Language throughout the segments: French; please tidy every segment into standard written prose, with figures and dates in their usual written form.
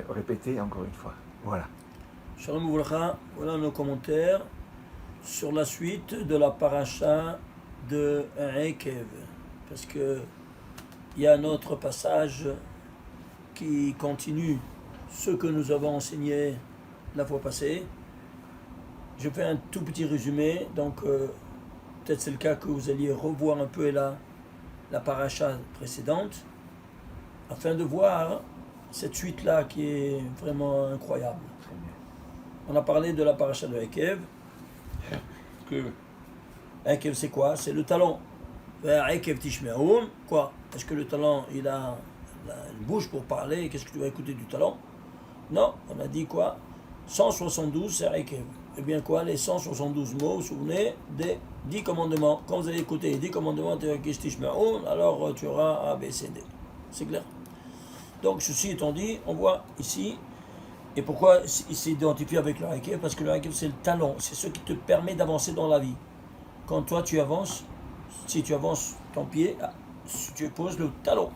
Répétez encore une fois. Voilà. Shalom Ouvracha, voilà nos commentaires sur la suite de la paracha de Ekev. Parce que il y a un autre passage qui continue ce que nous avons enseigné la fois passée. Je fais un tout petit résumé, donc peut-être c'est le cas que vous alliez revoir un peu la paracha précédente, afin de voir cette suite-là qui est vraiment incroyable. Très bien. On a parlé de la paracha de Ekev. Ekev c'est quoi? C'est le talon. Ekev tishme'un, quoi? Est-ce que le talon il a une bouche pour parler? Qu'est-ce que tu vas écouter du talon? Non, on a dit quoi? 172 c'est Ekev. Eh bien quoi? Les 172 mots, vous vous souvenez des 10 commandements. Quand vous allez écouter les 10 commandements de Ekev tishme'un, alors tu auras A, B, C, D. C'est clair? Donc ceci étant dit, on voit ici, et pourquoi il s'est identifié avec le Ekev? Parce que le Ekev c'est le talon, c'est ce qui te permet d'avancer dans la vie. Quand toi tu avances, si tu avances ton pied, tu poses le talon.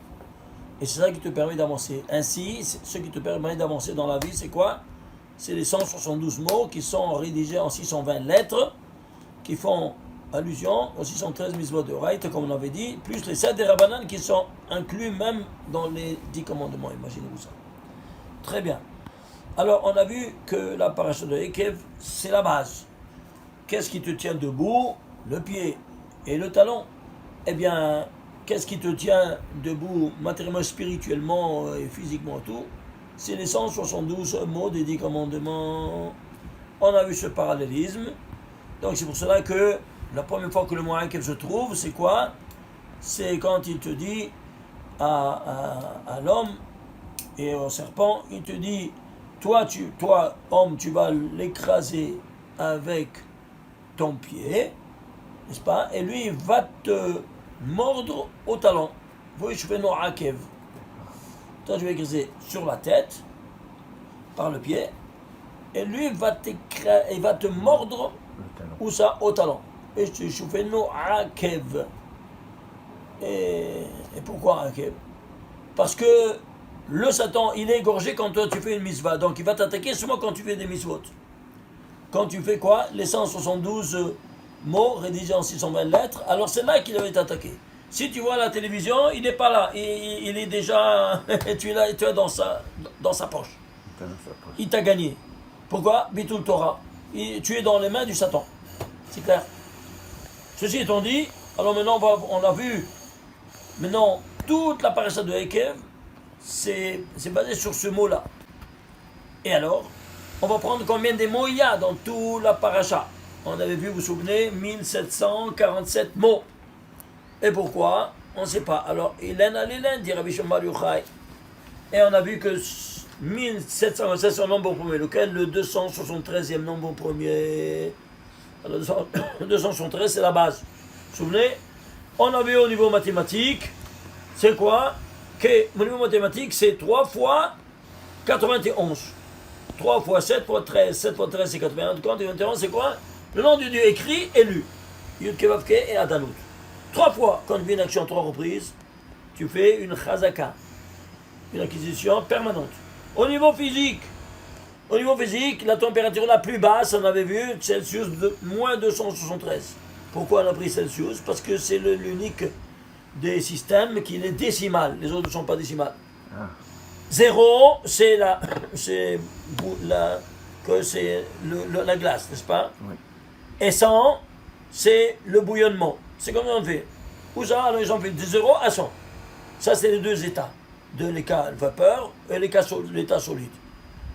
Et c'est ça qui te permet d'avancer. Ainsi, ce qui te permet d'avancer dans la vie, c'est quoi? C'est les 172 mots qui sont rédigés en 620 lettres, qui font allusion aux 613 mitzvot de Oraït, comme on avait dit, plus les 7 des Rabbanan qui sont inclus même dans les 10 commandements, imaginez-vous ça. Très bien. Alors, on a vu que la paracha de Ekev, c'est la base. Qu'est-ce qui te tient debout? Le pied et le talon. Eh bien, qu'est-ce qui te tient debout matériellement, spirituellement et physiquement tout? C'est les 172 mots des 10 commandements. On a vu ce parallélisme. Donc, c'est pour cela que la première fois que le mot Ekev se trouve, c'est quoi? C'est quand il te dit à l'homme et au serpent, il te dit, toi, homme, tu vas l'écraser avec ton pied, n'est-ce pas? Et lui, il va te mordre au talon. Vous voyez, je fais non Akev. Toi, je vais écraser sur la tête, par le pied, et lui, il va te mordre, où ça? Au talon. Et je fais non Akev. Et pourquoi Akev? Parce que le Satan, il est égorgé quand toi tu fais une mitzvah. Donc il va t'attaquer seulement quand tu fais des mitzvot. Quand tu fais quoi? Les 172 mots rédigés en 620 lettres, alors c'est là qu'il va t'attaquer. Si tu vois la télévision, il n'est pas là. Il est déjà... tu es dans sa poche. Il t'a gagné. Pourquoi? Bitul Torah. Tu es dans les mains du Satan. C'est clair. Ceci étant dit, alors maintenant on a vu maintenant toute la paracha de Ekev, c'est basé sur ce mot-là. Et alors, on va prendre combien de mots il y a dans toute la paracha. On avait vu, vous vous souvenez, 1747 mots. Et pourquoi? On ne sait pas. Alors, Hélène à l'Hélène, dit Rabbi Shimon Bar Yochai. Et on a vu que 1747 c'est le nombre premier, lequel le 273e nombre premier. Alors, 273 c'est la base. Vous vous souvenez? On a vu au niveau mathématique, c'est quoi? Au niveau mathématique, c'est 3 fois 91. 3 fois 7 fois 13. 7 fois 13, c'est 81. 91, c'est quoi? Le nom du Dieu écrit et lu. Yud Kevavke et Adanout. 3 fois, quand tu fais une action 3 reprises, tu fais une chazaka. Une acquisition permanente. Au niveau physique, la température la plus basse, on avait vu, Celsius de moins 273. Pourquoi on a pris Celsius? Parce que c'est l'unique des systèmes qui est décimal. Les autres ne sont pas décimales. 0, c'est la glace, n'est-ce pas? Oui. Et 100, c'est le bouillonnement. C'est comme on fait. Où ça? Alors ils ont fait de 0 à 100. Ça, c'est les deux états. De l'état vapeur et l'état solide.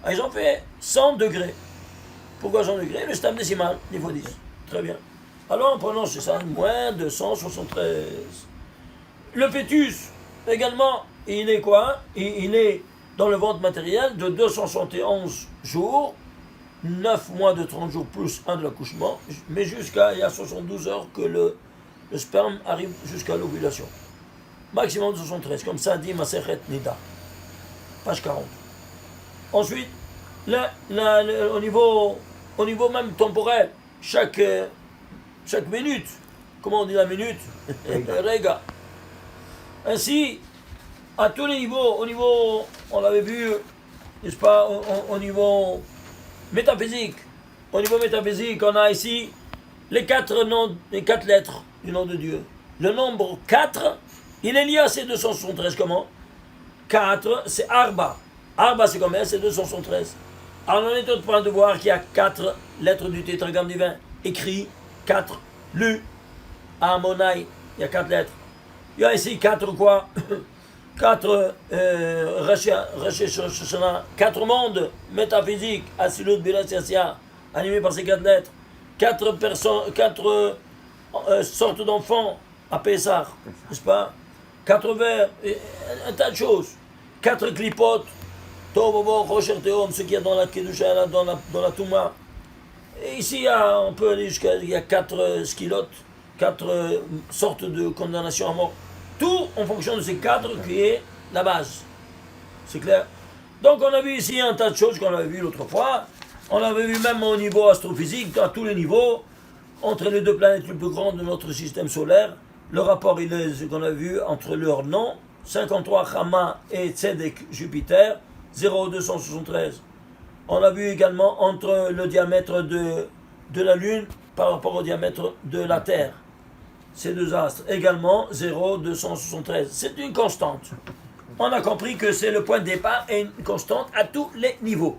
Alors, ils ont fait 100 degrés. Pourquoi 100 degrés? Le système décimal, niveau 10. Très bien. Alors, en prenant ça, moins 273. Le fœtus, également, il est quoi? Il est dans le ventre matériel de 271 jours, 9 mois de 30 jours plus 1 de l'accouchement, mais il y a 72 heures que le sperme arrive jusqu'à l'ovulation. Maximum de 73, comme ça dit Masechet Nida, page 40. Ensuite, au niveau même temporel, chaque minute, comment on dit la minute? Rega. Ainsi, à tous les niveaux, on l'avait vu n'est-ce pas, au niveau métaphysique. Au niveau métaphysique, on a ici les quatre lettres du nom de Dieu. Le nombre 4, il est lié à ces 273. Comment? 4, c'est Arba. Arba, c'est combien? C'est 273. Alors, on est en train de voir qu'il y a 4 lettres du tétragramme divin. Écrit, 4, lu, Amonai, il y a 4 lettres. Il y a ici 4 quoi? 4 4 mondes métaphysiques, Asilut, Bila, Siasia, animés par ces 4 lettres. 4 personnes, 4 sortes d'enfants à Pessah, n'est-ce pas? 4 vers, un tas de choses. 4 clipotes, Tobobo, Rocher Théom, ce qu'il y a dans la Kedusha, dans la Touma. Et ici, on peut aller jusqu'à 4 skilotes, 4 sortes de condamnation à mort. Tout en fonction de ces 4 qui est la base. C'est clair? Donc on a vu ici un tas de choses qu'on avait vu l'autre fois. On avait vu même au niveau astrophysique, à tous les niveaux, entre les deux planètes les plus grandes de notre système solaire. Le rapport, il est ce qu'on a vu entre leurs noms, 53 Chama et Tzedek Jupiter, 0,273. On a vu également entre le diamètre de la Lune par rapport au diamètre de la Terre. Ces deux astres, également 0,273. C'est une constante. On a compris que c'est le point de départ et une constante à tous les niveaux.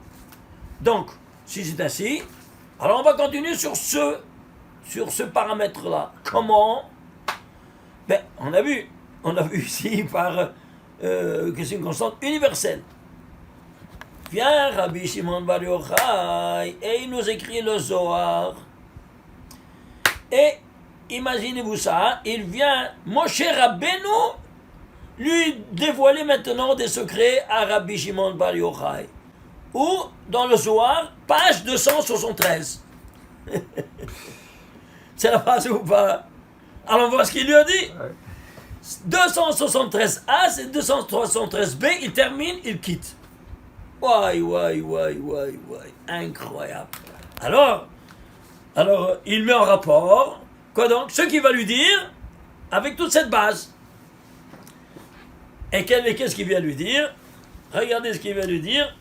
Donc, si c'est ainsi, alors on va continuer sur ce paramètre-là. Comment? Ben, on a vu ici que c'est une constante universelle. Viens, Rabbi Shimon Bar Yochai, et il nous écrit le Zohar. Et imaginez-vous ça, il vient, Moshe Rabbeinu, lui dévoiler maintenant des secrets à Rabbi Shimon Bar Yochai. Ou, dans le Zohar, page 273. C'est la phrase ou pas? Alors on voit ce qu'il lui a dit. 273A, c'est 273B, il termine, il quitte. Ouais, incroyable. Alors, il met en rapport, quoi donc? Ce qu'il va lui dire, avec toute cette base. Et qu'est-ce qu'il vient lui dire? Regardez ce qu'il vient lui dire,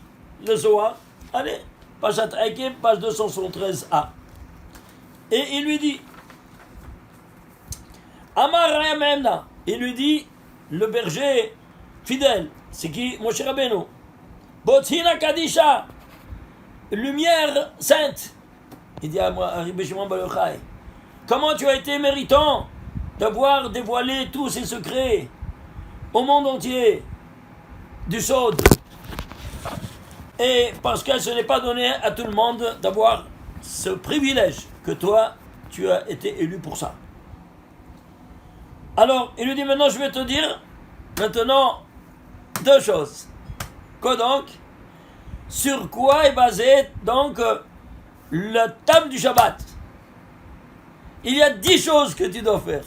le Zohar. Allez, page 273A. Et il lui dit, Amar Rayamemna, il lui dit, le berger fidèle, c'est qui? Moshe Rabbeinu. Botzina Kadisha, lumière sainte. Il dit à moi, Rabbi Shimon Bar Yochai, comment tu as été méritant d'avoir dévoilé tous ces secrets au monde entier du Sod. Et parce que ce n'est pas donné à tout le monde d'avoir ce privilège que toi, tu as été élu pour ça. Alors, il lui dit maintenant, je vais te dire deux choses. Quoi donc? Sur quoi est basé donc le thème du Shabbat? Il y a 10 choses que tu dois faire.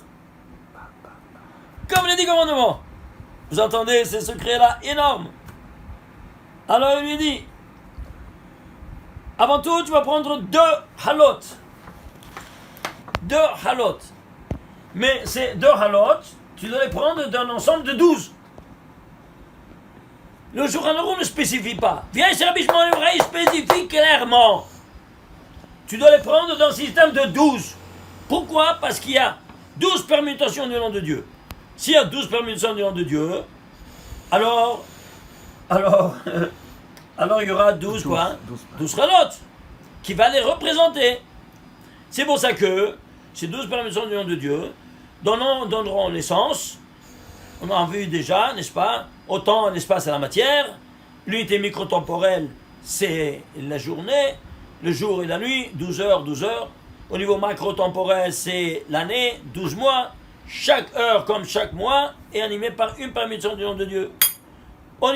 Comme les 10 commandements. Vous entendez ces secrets-là énormes. Alors il lui dit, avant tout, tu vas prendre 2 halot. 2 halot. Mais ces 2 halot, tu dois les prendre d'un ensemble de 12. Le Shulchan Aruch ne spécifie pas. Viens chez Rabbi Shimon Bar Yochai, il spécifie clairement. Tu dois les prendre dans un système de 12. Pourquoi? Parce qu'il y a 12 permutations du nom de Dieu. S'il y a 12 permutations du nom de Dieu, alors il y aura 12 quoi? 12 halot qui va les représenter. C'est pour ça que ces 12 permutations du nom de Dieu donneront naissance. On a vu déjà, n'est-ce pas? Autant l'espace et la matière, l'unité microtemporelle, c'est la journée, le jour et la nuit, 12 heures, 12 heures. Au niveau macrotemporel, c'est l'année, 12 mois. Chaque heure, comme chaque mois, est animée par une permutation du nom de Dieu. Au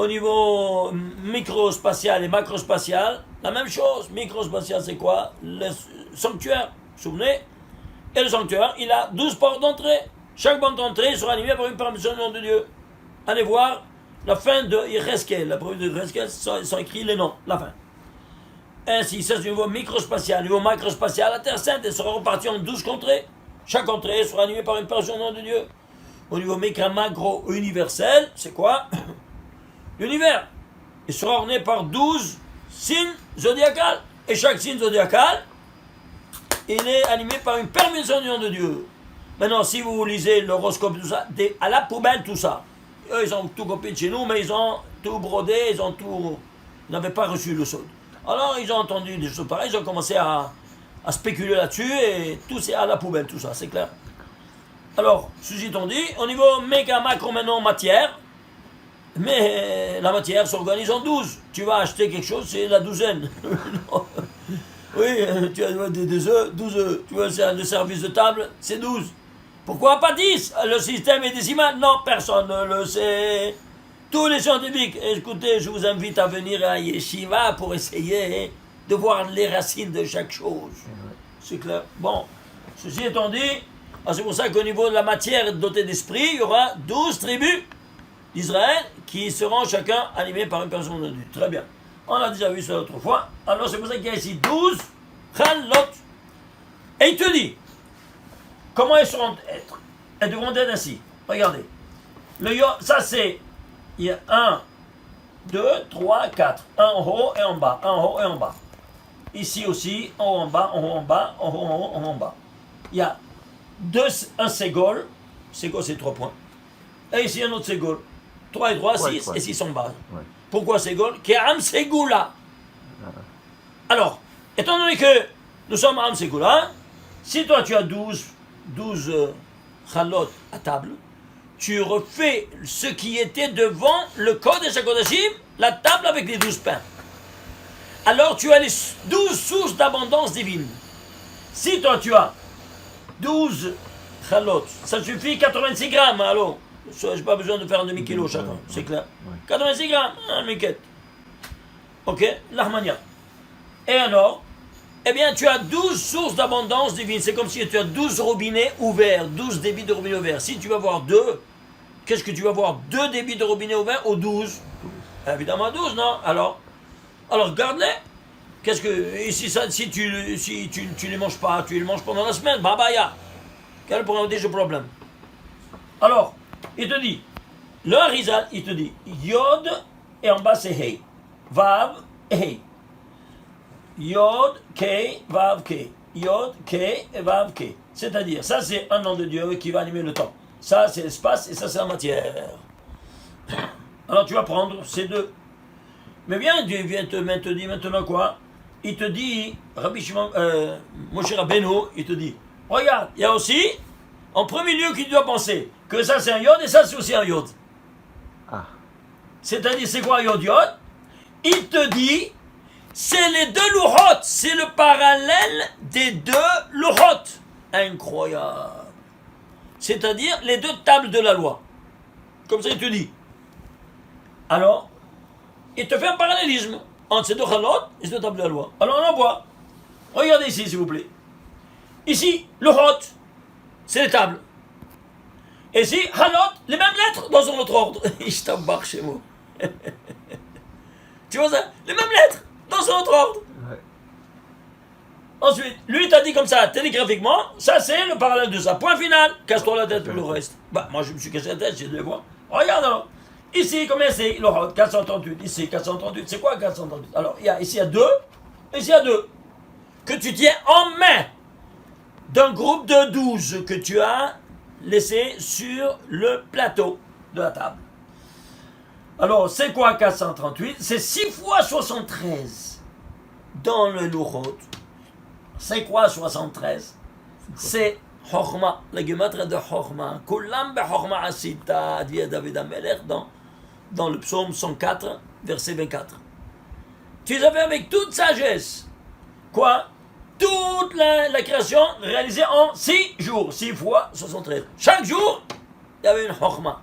niveau microspatial et macrospatial, la même chose. Microspatial, c'est quoi? Le sanctuaire, vous vous souvenez? Et le sanctuaire, il a 12 portes d'entrée. Chaque porte d'entrée sera animée par une permutation du nom de Dieu. Allez voir la fin de Yereskel. La première de Yereskel, sont écrits les noms, la fin. Ainsi, ça c'est au niveau microspatial. Au niveau macrospatial, la Terre Sainte, elle sera repartie en 12 contrées. Chaque contrée sera animée par une permutation du nom de Dieu. Au niveau macro-universel, c'est quoi? L'univers. il sera orné par 12 signes zodiacales. Et chaque signe zodiacal, il est animé par une permission du nom de Dieu. Maintenant, si vous lisez l'horoscope, tout ça, à la poubelle, tout ça. Eux, ils ont tout copié de chez nous, mais ils ont tout brodé, ils n'avaient pas reçu le sod. Alors, ils ont entendu des choses pareilles, ils ont commencé à spéculer là-dessus, et tout c'est à la poubelle, tout ça, c'est clair. Alors, ceci étant dit, au niveau méga macro maintenant matière, mais la matière s'organise en 12. Tu vas acheter quelque chose, c'est la douzaine. Oui, tu as des œufs, 12 œufs. Tu vois, c'est le service de table, c'est 12. Pourquoi pas 10? Le système est décimal? Non, personne ne le sait. Tous les scientifiques, écoutez, je vous invite à venir à Yeshiva pour essayer de voir les racines de chaque chose. C'est clair. Bon, ceci étant dit, c'est pour ça qu'au niveau de la matière dotée d'esprit, il y aura 12 tribus d'Israël qui seront chacun animés par une personne de Dieu. Très bien. On a déjà vu ça l'autre fois. Alors c'est pour ça qu'il y a ici 12 chalot. Et il te dit, comment elles seront être? Elles devront être ainsi. Regardez. Ça c'est, il y a 1, 2, 3, 4. Un en haut et en bas. Un en haut et en bas. Ici aussi, en haut en bas, en haut en bas, en haut en haut, en haut en bas. Il y a un ségol. Ségol c'est 3 points. Et ici un autre ségol. 3 et 3, 6 et 6 en bas. Ouais. Pourquoi ségol? Qu'Am Ségoula. Alors, étant donné que nous sommes Am Ségoula, si toi tu as 12 chalot à table, tu refais ce qui était devant le Kodesh HaKodashim, la table avec les 12 pains. Alors tu as les 12 sources d'abondance divine. Si toi tu as 12 chalot, ça suffit 86 grammes, alors. Je n'ai pas besoin de faire un demi-kilo chacun, c'est clair. 86 grammes, un miquette. Ok, l'Armania. Et alors, eh bien, tu as 12 sources d'abondance divine. C'est comme si tu as 12 robinets ouverts, 12 débits de robinets ouverts. Si tu vas voir 2, qu'est-ce que tu vas voir? 2 débits de robinets ouverts ou 12? Évidemment 12, non? Alors garde-les. Qu'est-ce que, si tu les manges pas, tu les manges pendant la semaine, babaya. Quel problème? Alors, il te dit, le Harizal, il te dit, Yod, et en bas c'est Hey. Vav, et Hey. Yod, Kei, Vav, Kei. Yod, Kei, et Vav, Kei. C'est-à-dire, ça c'est un nom de Dieu qui va animer le temps. Ça c'est l'espace et ça c'est la matière. Alors tu vas prendre ces deux. Mais bien, Dieu vient te dire maintenant quoi? Il te dit, Rabbi Shimon, Moshe Rabbeinu, il te dit, regarde, il y a aussi, en premier lieu, qu'il doit penser que ça c'est un yod et ça c'est aussi un yod. Ah. C'est-à-dire, c'est quoi un yod? Il te dit, c'est les deux louchot, c'est le parallèle des deux louchot. Incroyable. C'est-à-dire, les deux tables de la loi. Comme ça, il te dit. Alors, il te fait un parallélisme entre ces deux chalot et ces deux tables de la loi. Alors, on en voit. Regardez ici, s'il vous plaît. Ici, louchot, c'est les tables. Et ici, halot, les mêmes lettres dans un autre ordre. Je t'embarque chez moi. Tu vois ça? Les mêmes lettres dans un autre ordre. Ouais. Ensuite, lui t'a dit comme ça, télégraphiquement, ça c'est le parallèle de ça. Point final. Casse-toi la tête pour le reste. Bah, moi je me suis cassé la tête, j'ai de les voir. Regarde alors. Ici, combien c'est? 438. Ici, 438. C'est quoi 438? Alors, ici il y a 2. Ici il y a 2. Que tu tiens en main d'un groupe de 12 que tu as laissé sur le plateau de la table. Alors, c'est quoi 438? C'est 6 fois 73 dans le Louchot. C'est quoi 73? C'est Chochma, la gematria de Chochma. Kulam be Chochma asita, dit David Amelech dans le psaume 104, verset 24. Tu les as fait avec toute sagesse. Quoi? Toute la création réalisée en 6 jours. 6 fois 73. Chaque jour, il y avait une Chochma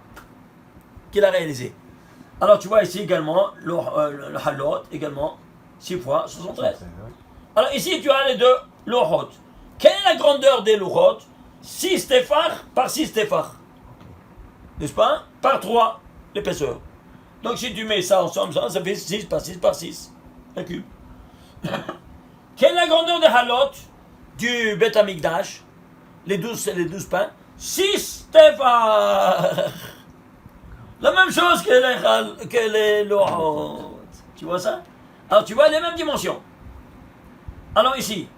qu'il a réalisée. Alors tu vois ici également le halot, également 6 fois 73. Alors ici tu as les deux louchot. Quelle est la grandeur des louchot? 6 téphar par 6 téphar. N'est-ce pas? Par 3 l'épaisseur. Donc si tu mets ça ensemble, ça fait 6 par 6 par 6. Un cube. Quelle est la grandeur des halot du Beth Amikdash? Les 12 pains. 6 téphar. La même chose que les louchot. Tu vois ça? Alors tu vois les mêmes dimensions. Alors ici,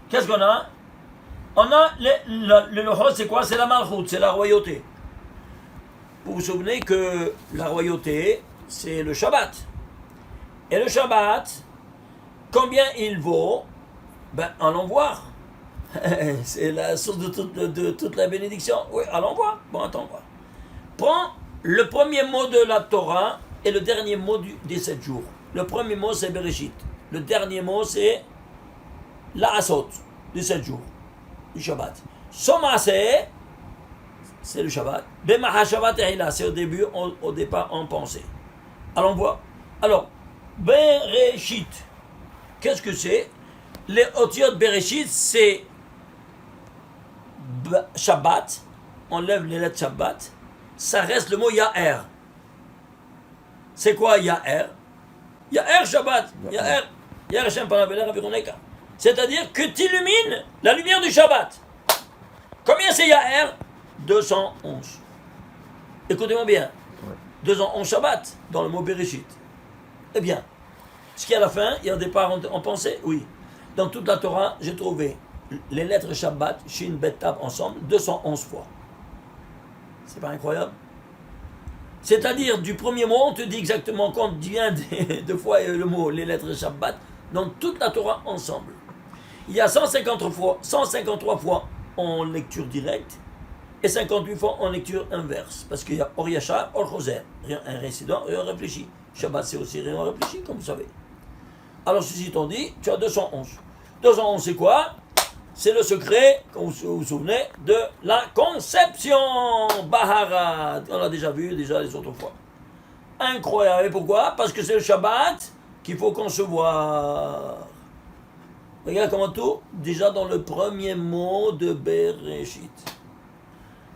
qu'est-ce qu'on a? On a le Lohot, c'est quoi? C'est la Malchut, c'est la royauté. Vous vous souvenez que la royauté, c'est le Shabbat. Et le Shabbat, combien il vaut? Ben, allons voir. C'est la source de toute la bénédiction. Oui, allons voir. Bon, attends, voir. Prends le premier mot de la Torah et le dernier mot des 7 jours. Le premier mot, c'est Bereshit. Le dernier mot, c'est la Asot, des 7 jours, du Shabbat. Somasé, c'est le Shabbat. Bemaha Shabbat et c'est au départ en pensée. Allons voir. Alors, Bereshit, qu'est-ce que c'est? Les otiot Bereshit, c'est Shabbat. On lève les lettres Shabbat. Ça reste le mot Ya'er. C'est quoi Ya'er? Ya'er Shabbat. Ya'er Hashem Panaveler Avironeka. C'est-à-dire que tu illumines la lumière du Shabbat. Combien c'est Ya'er? 211. Écoutez-moi bien. 211 Shabbat dans le mot Bereshit. Eh bien, ce qui est à la fin, il y a un départ en pensée? Oui. Dans toute la Torah, j'ai trouvé les lettres Shabbat, Shin, Bet, Tav, ensemble, 211 fois. C'est pas incroyable? C'est-à-dire, du premier mot, on te dit exactement combien de fois le mot, les lettres Shabbat, dans toute la Torah ensemble. Il y a 153 fois en lecture directe et 58 fois en lecture inverse. Parce qu'il y a Or Yachar, Or Choser. Rien un résident, rien réfléchi. Shabbat, c'est aussi rien réfléchi, comme vous savez. Alors, ceci étant dit, tu as 211. 211, c'est quoi? C'est le secret, comme vous vous souvenez, de la conception. Baharat. On l'a déjà vu, les autres fois. Incroyable. Et pourquoi? Parce que c'est le Shabbat qu'il faut concevoir. Regarde comment tout, déjà dans le premier mot de Bereshit.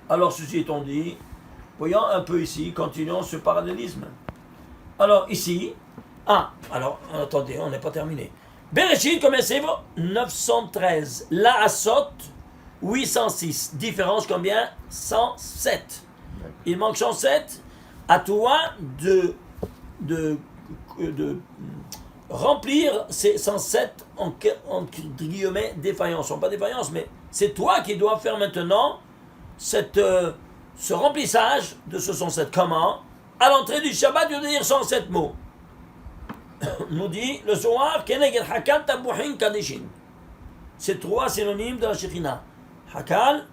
Alors, ceci étant dit, voyons un peu ici, continuons ce parallélisme. Alors, ici, alors, attendez, on n'est pas terminé. Bereshit, combien c'est? 913. La Asot, 806. Différence combien? 107. Il manque 107. À toi de remplir ces 107 en guillemets défaillances. Ce ne sont pas défaillances, mais c'est toi qui dois faire maintenant ce remplissage de ce 107. Comment? À l'entrée du Shabbat, tu dois dire 107 mots. Nous dit le soir, Keneged Hakal Tabuhin Kadeshin. C'est 3 synonymes de la Shekhinah. Hakal,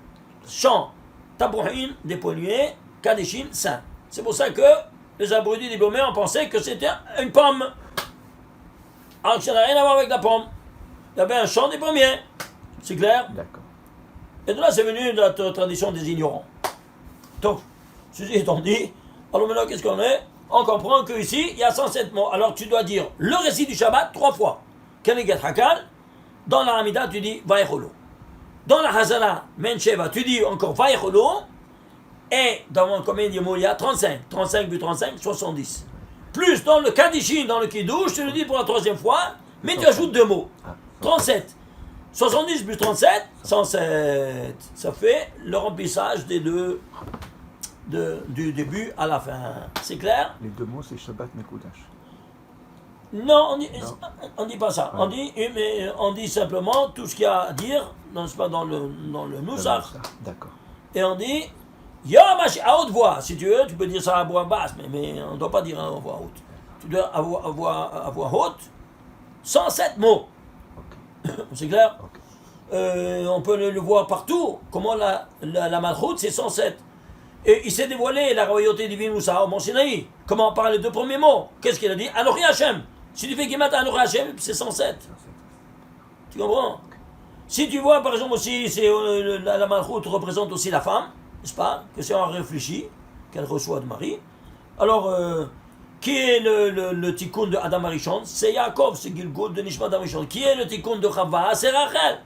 chant, Tabuhin, dépollué, Kadeshin, saint. C'est pour ça que les abrutis diplômés ont pensé que c'était une pomme. Alors que ça n'a rien à voir avec la pomme. Il y avait un chant des pommiers. C'est clair? D'accord. Et de là, c'est venu de la tradition des ignorants. Donc, ceci étant dit, alors maintenant, qu'est-ce qu'on est? On comprend qu'ici, il y a 107 mots. Alors, tu dois dire le récit du Shabbat 3 fois. Keneged Hakal. Dans la Hamida, tu dis Vaïcholo. Dans la Hazana, Mensheva, tu dis encore Vaïcholo. Et dans combien de mots il y a? 35. 35 plus 35, 70. Plus dans le Kadishin, dans le Kiddush, tu le dis pour la 3e fois, mais tu ajoutes 2 mots. 37. 70 plus 37, 107. Ça fait le remplissage des deux, du début à la fin. C'est clair? Les 2 mots, c'est Shabbat Mekudash. Non, on dit pas ça. Ouais. On dit simplement tout ce qu'il y a à dire, dans le Nusach. D'accord. Et on dit Yom à haute voix. Si tu veux, tu peux dire ça à voix basse, mais on ne doit pas dire à voix haute. Tu dois avoir à voix haute 107 mots. Okay. C'est clair? Okay. On peut le voir partout. Comment la Malchut, c'est 107. Et il s'est dévoilé la royauté divine Moussa au Mont Sinaï. Comment on parle les 2 premiers mots? Qu'est-ce qu'il a dit? Anochi Hashem. Si tu fais Gemat Anochi Hashem, c'est 107. Tu comprends? Okay. Si tu vois, par exemple, aussi, la Malchut représente aussi la femme, n'est-ce pas? Que c'est en réfléchi, qu'elle reçoit de Marie. Alors, qui est le tikkun de Adam Arishon? C'est Yaakov, c'est Gilgul de Nishma Adam Arishon. Qui est le tikkun de Chava? C'est Rachel.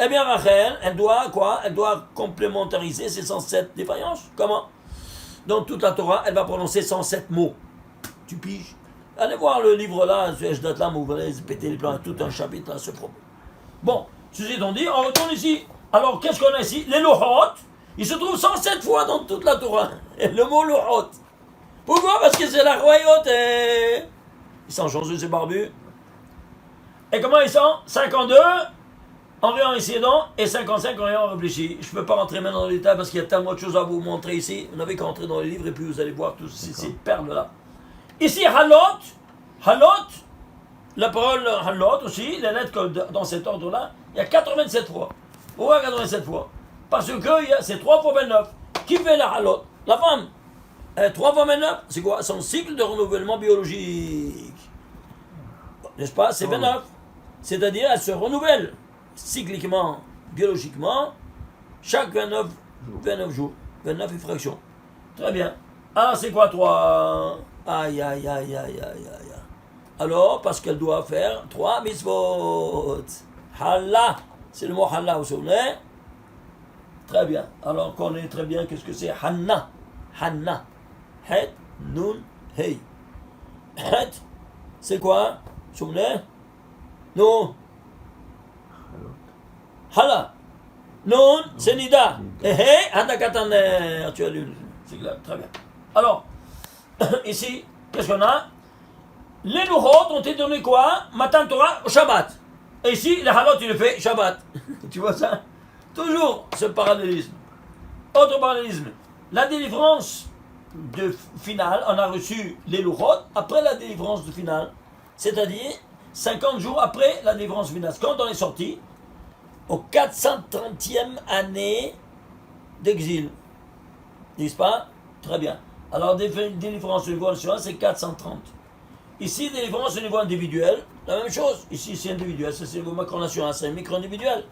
Eh bien, Rachel, elle doit quoi? Elle doit complémentariser ses 107 défaillances. Comment? Dans toute la Torah, elle va prononcer 107 mots. Tu piges? Allez voir le livre là, où vous allez péter les plans, tout un chapitre à ce propos. Bon, ceci étant dit, on retourne ici. Alors, qu'est-ce qu'on a ici? Les Lohot, ils se trouvent 107 fois dans toute la Torah. Et le mot Lohot. Pourquoi? Parce que c'est la royauté. Ils sont chanceux, ces barbus. Et comment ils sont? 52 en rien ici, non? Et 55 en rien réfléchi. Je ne peux pas rentrer maintenant dans les détails parce qu'il y a tellement de choses à vous montrer ici. Vous n'avez qu'à rentrer dans les livres et puis vous allez voir toutes ces perles-là. Ici, halot, la parole halot aussi, les lettres dans cet ordre-là, il y a 87 fois. Pourquoi 87 fois? Parce que c'est 3 fois 29. Qui fait la halot? La femme. 3 fois 29, c'est quoi? Son cycle de renouvellement biologique. N'est-ce pas? C'est 29. C'est-à-dire, elle se renouvelle cycliquement, biologiquement, chaque 29 jours. 29 fractions. Très bien. Alors, c'est quoi 3? Aïe. Alors, parce qu'elle doit faire 3 mitzvot. Halla. C'est le mot halla, vous vous souvenez? Très bien. Alors, on connaît très bien qu'est-ce que c'est Hanna. Hanna. Het, nun, hei. Het, c'est quoi? Vous vous souvenez? Non. Hala. Non, c'est Nida. Et hei, Handakataner. Tu as lu. C'est clair. Très bien. Alors, ici, qu'est-ce qu'on a? Les louchot ont été donnés quoi? Matan Torah au Shabbat. Et ici, les halot, il le fait Shabbat. Tu vois ça? Toujours ce parallélisme. Autre parallélisme. La délivrance de finale, on a reçu les louchot après la délivrance de finale. C'est-à-dire 50 jours après la délivrance finale. Quand on est sorti, au 430e année d'exil. N'est-ce pas? Très bien. Alors, délivrance au niveau national, c'est 430. Ici, délivrance au niveau individuel, la même chose. Ici, c'est individuel, ça c'est le macro-national, c'est un micro-individuel.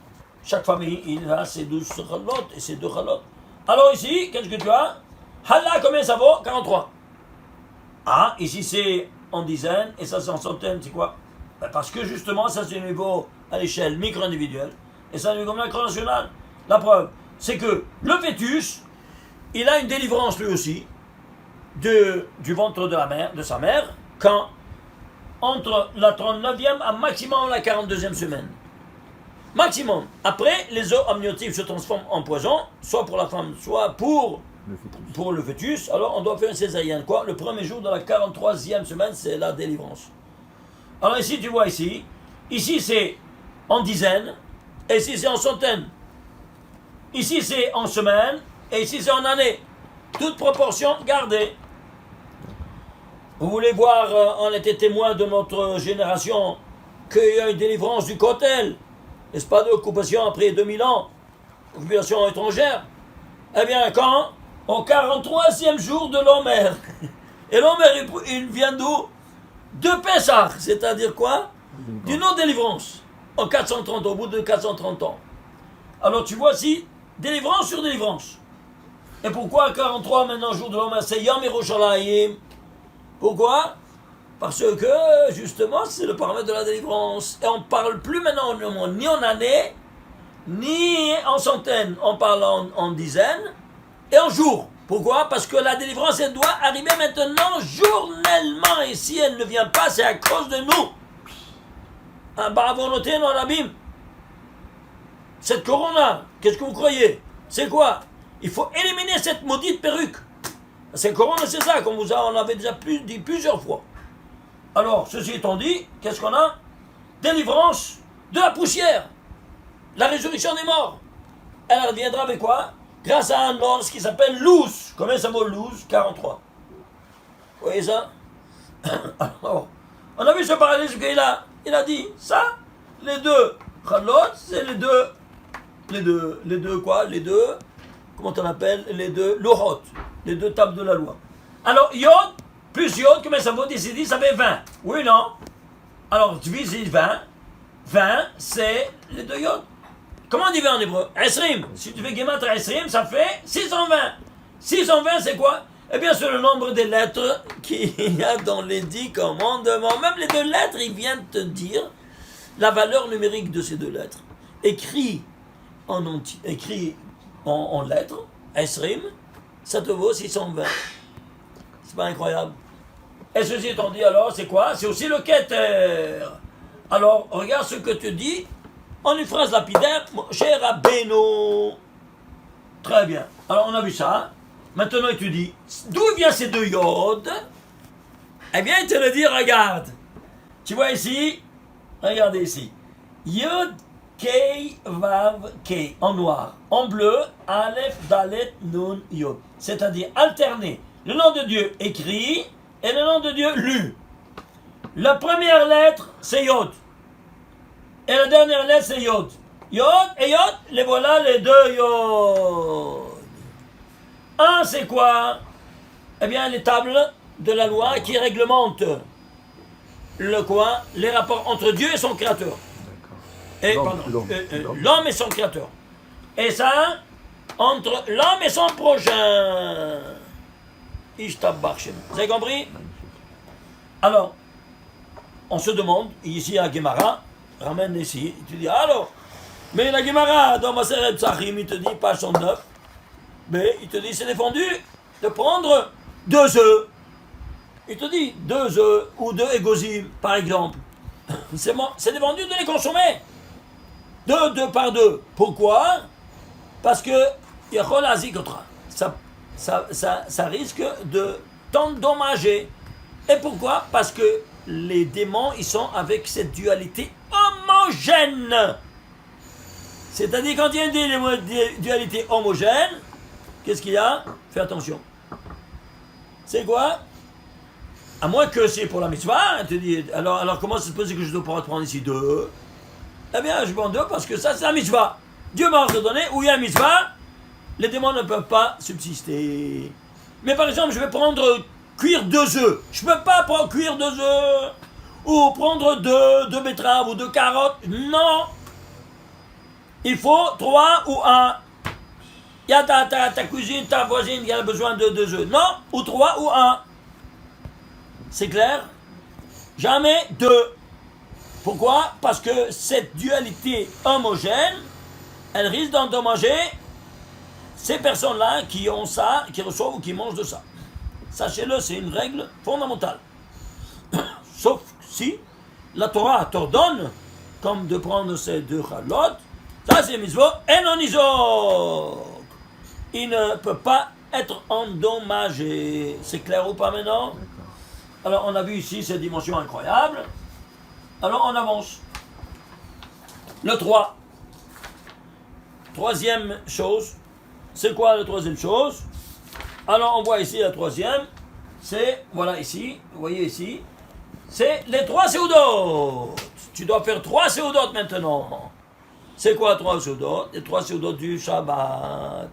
Chaque famille, il a ses 12 chalot et ses 2 chalot. Alors ici, qu'est-ce que tu as? Halla, combien ça vaut? 43. Ah, ici c'est en dizaines et ça c'est en centaines, c'est quoi? Ben parce que justement, ça c'est au niveau à l'échelle micro-individuelle et ça au niveau macro-national. La preuve, c'est que le fœtus, il a une délivrance lui aussi du ventre de la mère, de sa mère, quand entre la 39e à maximum la 42e semaine. Maximum. Après, les œufs amniotiques se transforment en poison, soit pour la femme, soit pour le fœtus. Alors, on doit faire une césarienne. Quoi? Le premier jour de la 43e semaine, c'est la délivrance. Alors ici, tu vois ici. Ici, c'est en dizaines. Et ici, c'est en centaines. Ici, c'est en semaines. Et ici, c'est en années. Toute proportion gardée. Vous voulez voir, on était témoin de notre génération, qu'il y a une délivrance du Kotel. N'est-ce pas, de l'occupation après 2000 ans, occupation étrangère? Eh bien, quand? Au 43e jour de l'Omer. Et l'Omer, il vient d'où? De Pessah, c'est-à-dire quoi? Du non-délivrance. En 430, au bout de 430 ans. Alors, tu vois ici, délivrance sur délivrance. Et pourquoi 43 maintenant, jour de l'Omer, c'est Yom Yerushalayim? Pourquoi? Parce que, justement, c'est le paramètre de la délivrance. Et on ne parle plus maintenant ni en années, ni en centaines. On parle en dizaines et en jours. Pourquoi? Parce que la délivrance, elle doit arriver maintenant journellement. Et si elle ne vient pas, c'est à cause de nous. Baravonnoté non rabim. Cette corona, qu'est-ce que vous croyez? C'est quoi? Il faut éliminer cette maudite perruque. Cette corona, c'est ça, comme on avait déjà dit plusieurs fois. Alors, ceci étant dit, qu'est-ce qu'on a? Délivrance de la poussière. La résurrection des morts. Elle reviendra avec quoi? Grâce à un ordre qui s'appelle Luz. Combien ça vaut Luz? 43. Vous voyez ça? Alors, on a vu ce parallélisme qu'il a. Il a dit, ça, les deux Chalot, c'est les deux quoi? Les deux, comment on appelle? Les deux Lohot. Les deux tables de la loi. Alors, Yod, plus Yod, combien ça vaut? Décider, ça fait 20. Oui, non? Alors, tu divises 20. 20, c'est les deux Yod. Comment on dit 20 en hébreu? Esrim. Si tu fais Gematria Esrim, ça fait 620. 620, c'est quoi? Eh bien, c'est le nombre des lettres qu'il y a dans les 10 commandements. Même les 2 lettres, ils viennent te dire la valeur numérique de ces 2 lettres. Écrit en lettres, Esrim, ça te vaut 620. C'est pas incroyable? Et ceci étant dit, alors, c'est quoi? C'est aussi le Keter. Alors, regarde ce que tu dis en une phrase lapidaire, cher Rabbeinu. Très bien. Alors, on a vu ça. Maintenant, il te dit, d'où viennent ces 2 yods? Eh bien, il te le dit, regarde. Tu vois ici, regardez ici. Yud, Kei, Vav, Kei, en noir. En bleu, Aleph, Dalet, Nun, Yod. C'est-à-dire alterner le nom de Dieu écrit et le nom de Dieu lu. La première lettre, c'est Yod. Et la dernière lettre, c'est Yod. Yod et Yod, les voilà les deux Yod. Un, c'est quoi? Eh bien, les tables de la loi qui réglementent le quoi? Les rapports entre Dieu et son créateur. Et, l'homme et son créateur. Et ça, entre l'homme et son prochain. Ishtabach. Vous avez compris? Alors, on se demande, ici à Gemara, ramène ici, tu dis, alors, mais la Gemara, dans Maseret Psachim, il te dit, page 109, mais il te dit, c'est défendu de prendre 2 œufs. Il te dit, 2 œufs ou 2 égozim, par exemple. C'est défendu de les consommer. 2 par 2. Pourquoi? Parce que ça risque de t'endommager. Et pourquoi? Parce que les démons, ils sont avec cette dualité homogène. C'est-à-dire, quand il y a une dualité homogène, qu'est-ce qu'il y a? Fais attention. C'est quoi? À moins que c'est pour la mitzvah, tu dis, alors comment ça se peut que je dois pouvoir prendre ici 2? Eh bien, je prends 2 parce que ça, c'est la mitzvah. Dieu m'a ordonné, où il y a un mitzvah, les démons ne peuvent pas subsister. Mais par exemple, je vais cuire 2 œufs. Je ne peux pas cuire 2 œufs. Ou prendre 2 betteraves ou 2 carottes. Non. Il faut 3 ou 1. Il y a ta cousine, ta voisine qui a besoin de 2 œufs. Non. Ou 3 ou 1. C'est clair? Jamais 2. Pourquoi? Parce que cette dualité homogène, elle risque d'endommager ces personnes-là qui ont ça, qui reçoivent ou qui mangent de ça. Sachez-le, c'est une règle fondamentale. Sauf si la Torah t'ordonne, comme de prendre ces 2 chalotes, ça c'est mitzvot, et non isok. Il ne peut pas être endommagé. C'est clair ou pas maintenant? Alors on a vu ici cette dimension incroyable. Alors on avance. Le 3. Troisième chose. C'est quoi la troisième chose? Alors on voit ici la troisième. C'est, voilà ici, vous voyez ici. C'est les 3 séoudotes. Tu dois faire 3 séoudotes maintenant. C'est quoi 3 séoudotes? Les 3 séoudotes du Shabbat.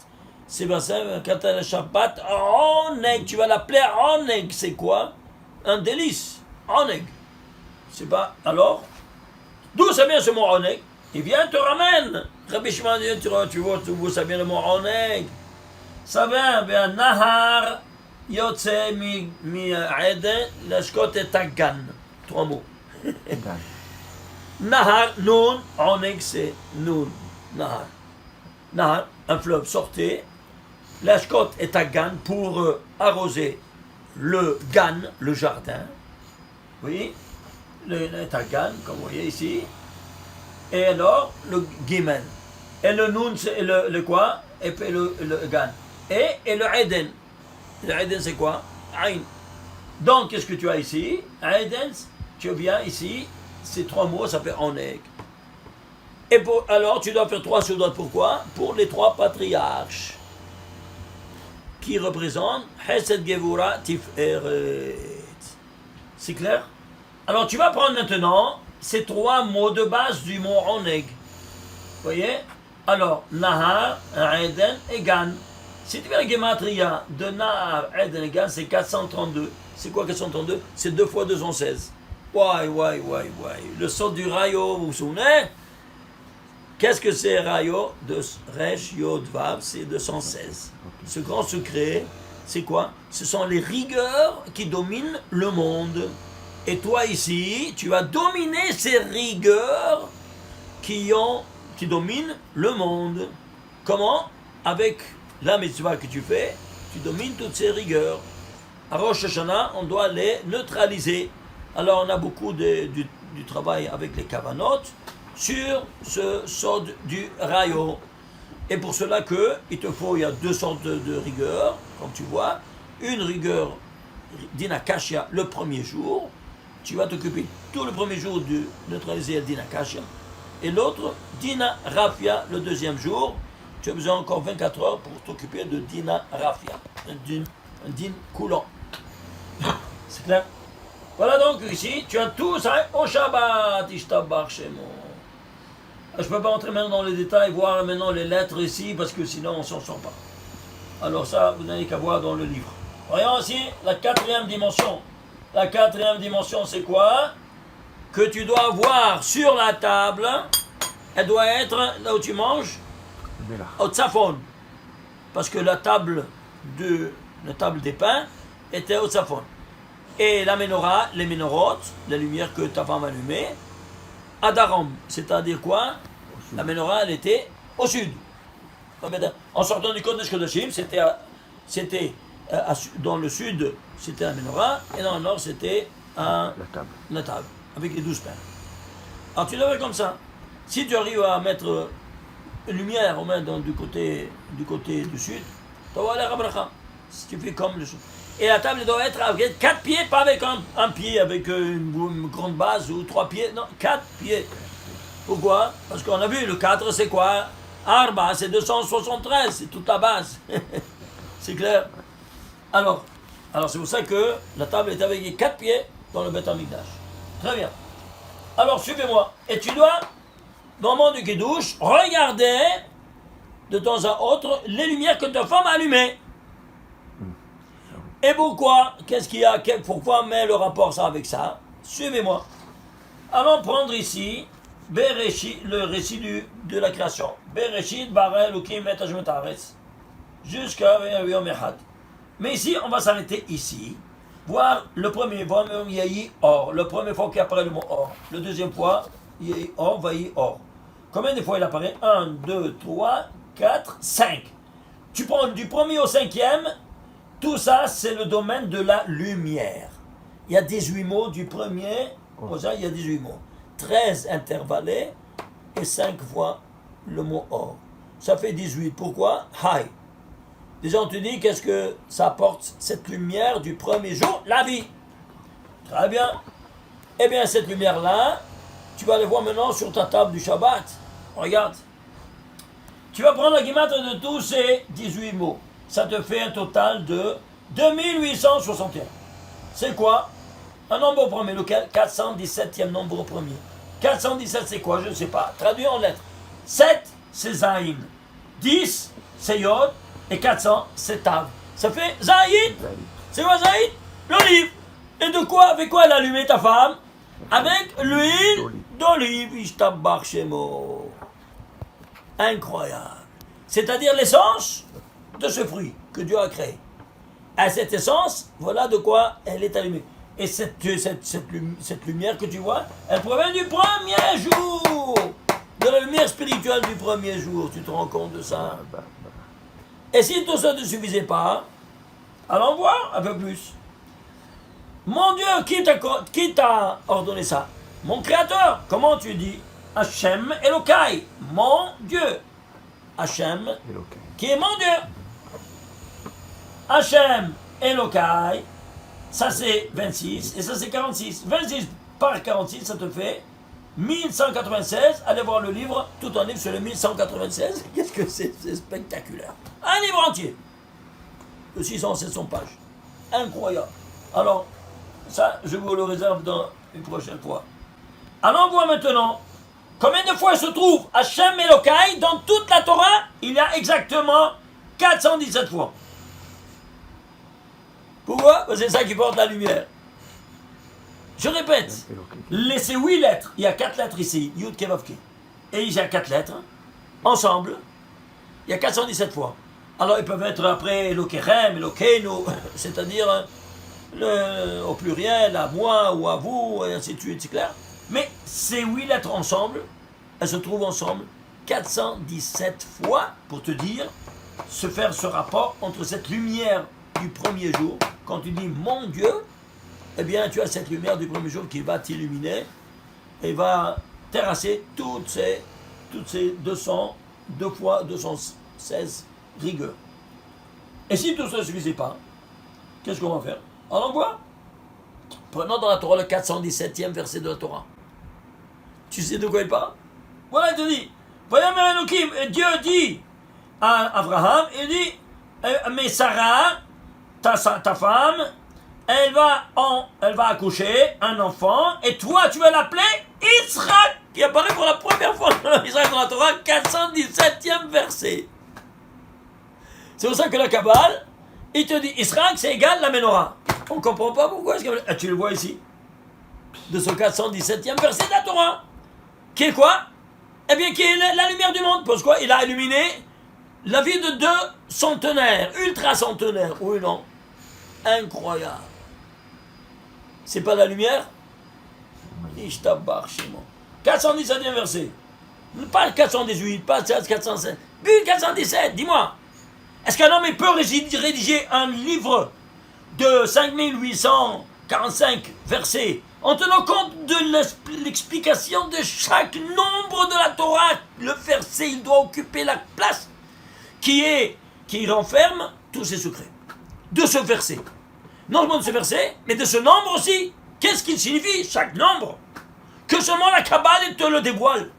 C'est bien ça, quand tu as le Shabbat, oneg, tu vas l'appeler oneg. C'est quoi? Un délice. Oneg. C'est pas. Alors, d'où ça vient ce mot oneg? Il vient, te ramène. Rabbi Shimon, tu vois d'où ça vient le mot oneg? Ça vient vers Nahar, Yotze, Eden, Lashkot et Tagan. 3 mots. Nahar, Nun, oneg, c'est Nun. Nahar. Nahar, un fleuve sortait. Lashkot et Tagan pour arroser le Gan, le jardin. Oui, le Tagan, comme vous voyez ici. Et alors, le Gimel. Et le Nun, c'est le quoi? Et puis le Gan. Et le Eden. Le Eden, c'est quoi? Aïn. Donc, qu'est-ce que tu as ici? Eden, tu as bien ici, ces 3 mots, ça fait oneg. Et alors, tu dois faire 3 séoudotes. Pourquoi? Pour les 3 patriarches. Qui représentent Hesed, Gevura, Tiferet. C'est clair? Alors, tu vas prendre maintenant ces 3 mots de base du mot oneg. Vous voyez? Alors, Nahar, Eden et Gan. Si tu veux la gematria de Nahar, Eden et Gan, c'est 432. C'est quoi 432? C'est 2 fois 216. Ouais. Le son du rayo, vous vous souvenez? Qu'est-ce que c'est rayo? De Resh Yod Vav, c'est 216. Ce grand secret, c'est quoi? Ce sont les rigueurs qui dominent le monde. Et toi ici, tu vas dominer ces rigueurs qui dominent le monde. Comment? Avec la mitzvah que tu fais, tu domines toutes ces rigueurs. À Rosh Hashanah, on doit les neutraliser. Alors on a beaucoup du travail avec les kavanot sur ce sod du rayo. Et pour cela il y a 2 sortes de rigueurs, comme tu vois. Une rigueur d'inakashia le premier jour, tu vas t'occuper tout le premier jour de neutraliser le din Akashia. Et l'autre, Dina Rafia, le deuxième jour, tu as besoin encore 24 heures pour t'occuper de Dina Rafia, un din coulant. C'est clair? Voilà donc ici, tu as tout ça au Shabbat, Ishtabach Shemo. Je ne peux pas entrer maintenant dans les détails, voir maintenant les lettres ici, parce que sinon on ne s'en sort pas. Alors ça, vous n'avez qu'à voir dans le livre. Voyons ici la quatrième dimension. La quatrième dimension, c'est quoi? Que tu dois voir sur la table, elle doit être là où tu manges, au tzafon. Parce que la table des pains était au tzafon. Et la menorah, les ménorotes, la lumière que ta femme allumait, à Darom. C'est-à-dire quoi? La menorah, elle était au sud. En sortant du Kodesh Kodashim, c'était dans le sud, c'était la menorah, et dans le nord, c'était la table, avec les 12 pains. Alors tu le fais comme ça. Si tu arrives à mettre une lumière au moins du côté du sud, tu vas aller à Rabracha. Si tu fais comme le sud. Et la table doit être avec 4 pieds, pas avec un pied, avec une grande base ou 3 pieds, non, 4 pieds. Pourquoi? Parce qu'on a vu, le 4 c'est quoi? Arba, c'est 273, c'est toute la base. C'est clair? Alors c'est pour ça que la table est avec 4 pieds dans le Beth Amikdash. Très bien. Alors suivez-moi. Et tu dois, au moment du Kiddush, regarder de temps à autre les lumières que ta femme a allumées. Et pourquoi? Qu'est-ce qu'il y a? Pourquoi met le rapport ça avec ça? Suivez-moi. Allons prendre ici Bereshit, le récit de la création. Bereshit bara Elokim et Hashemot haaretz jusqu'à Yom Echad. Mais ici, on va s'arrêter ici. Voir le premier fois, Yahi Or. Le premier fois qu'il apparaît le mot Or. Le deuxième fois, Yahi Or, Vahi Or. Combien de fois il apparaît? 1, 2, 3, 4, 5. Tu prends du premier au cinquième. Tout ça, c'est le domaine de la lumière. Il y a 18 mots du premier au ça, il y a 18 mots. 13 intervallés et 5 fois le mot or. Ça fait 18. Pourquoi? Hai. Déjà, on te dit qu'est-ce que ça apporte, cette lumière du premier jour? La vie. Très bien. Eh bien, cette lumière-là, tu vas aller voir maintenant sur ta table du Shabbat. Regarde. Tu vas prendre la guimate de tous ces 18 mots. Ça te fait un total de 2861. C'est quoi? Un nombre au premier, lequel? 417e nombre au premier. 417 c'est quoi? Je ne sais pas. Traduit en lettres. 7 c'est Zayin. 10 c'est Yod. Et 400 c'est Tav. Ça fait Zayin. C'est quoi Zayin? L'olive. Et de quoi? Avec quoi elle a allumé ta femme? Avec l'huile d'olive. Ishtabach Shemo. Incroyable. C'est-à-dire l'essence de ce fruit que Dieu a créé. À cette essence, voilà de quoi elle est allumée. Et cette lumière que tu vois, elle provient du premier jour, de la lumière spirituelle du premier jour. Tu te rends compte de ça? Et si tout ça ne suffisait pas, allons voir un peu plus. Mon Dieu, qui t'a ordonné ça? Mon Créateur. Comment tu dis? Hachem Elokai, mon Dieu. Hachem, qui est mon Dieu. Hachem Elokai, ça c'est 26 et ça c'est 46. 26 par 46, ça te fait 1196. Allez voir le livre, tout un livre sur le 1196. Qu'est-ce que c'est spectaculaire. Un livre entier de 600-700 pages. Incroyable. Alors, ça, je vous le réserve dans une prochaine fois. Allons voir maintenant combien de fois se trouve Hachem Elokai dans toute la Torah. Il y a exactement 417 fois. Pourquoi? Parce que c'est ça qui porte la lumière. Je répète, ces 8 lettres, il y a 4 lettres ici, Yud Kevavke. Et il y a 4 lettres, ensemble, il y a 417 fois. Alors ils peuvent être après Elokerem, Elokeinu, c'est-à-dire au pluriel, à moi ou à vous, et ainsi de suite, c'est clair. Mais ces 8 lettres ensemble, elles se trouvent ensemble 417 fois pour te dire, se faire ce rapport entre cette lumière du premier jour, quand tu dis mon Dieu, eh bien tu as cette lumière du premier jour qui va t'illuminer et va terrasser toutes ces 202 fois 216 rigueurs. Et si tout ça ne suffisait pas, qu'est-ce qu'on va faire? On en voit. Prenons dans la Torah le 417e verset de la Torah. Tu sais de quoi il parle? Voilà, il te dit, Vayomer Elokim, et Dieu dit à Abraham, il dit, mais Sarah, ta femme, elle va accoucher un enfant, et toi, tu vas l'appeler Israël, qui apparaît pour la première fois Israël dans la Torah, 417e verset. C'est pour ça que la Kabbale, il te dit, Israël, c'est égal la Ménorah. On ne comprend pas pourquoi. Tu le vois ici, de ce 417e verset de la Torah. Qui est quoi? Eh bien, qui est la lumière du monde. Parce quoi? Il a illuminé la vie de 2 centenaires, ultra centenaires. Oui, non. Incroyable. C'est pas la lumière? Ishtabar chez moi. 417e verset. Pas 418, pas 407. But 417, dis-moi. Est-ce qu'un homme peut rédiger un livre de 5845 versets en tenant compte de l'explication de chaque nombre de la Torah? Le verset, il doit occuper la place qui renferme tous ses secrets. De ce verset. Non seulement de ce verset, mais de ce nombre aussi. Qu'est-ce qu'il signifie, chaque nombre? Que seulement la Kabbale te le dévoile.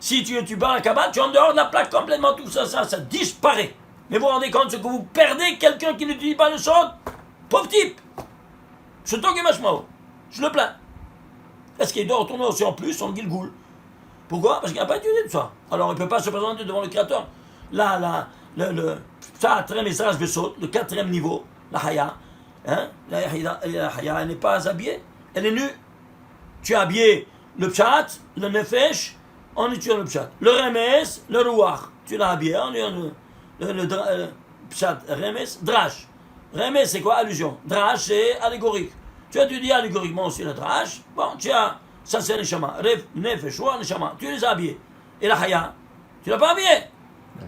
Si tu parles la Kabbale, tu es en dehors de la plaque complètement, tout ça disparaît. Mais vous vous rendez compte ce que vous perdez quelqu'un qui n'utilise pas le son? Pauvre type. Je le plains. Est-ce qu'il doit retourner aussi en plus son Gilgoul? Pourquoi? Parce qu'il n'a pas étudié tout ça. Alors il ne peut pas se présenter devant le Créateur. Là, le 4e message Vesot, le 4e niveau, la Haya. Hein? La Haya, elle n'est pas habillée, elle est nue. Tu as habillé le Pshat, le Nefesh, en étudiant le Pshat. Le Remes, le Ruach, tu l'as habillé en le Pshat, Remes, Drash. Remes, c'est quoi? Allusion. Drash, c'est allégorique. Tu as étudié allégoriquement aussi le Drash. Bon, ça c'est Neshama. Nefesh, Ruach, Neshama. Tu les as habillés. Et la Haya, tu l'as pas habillé.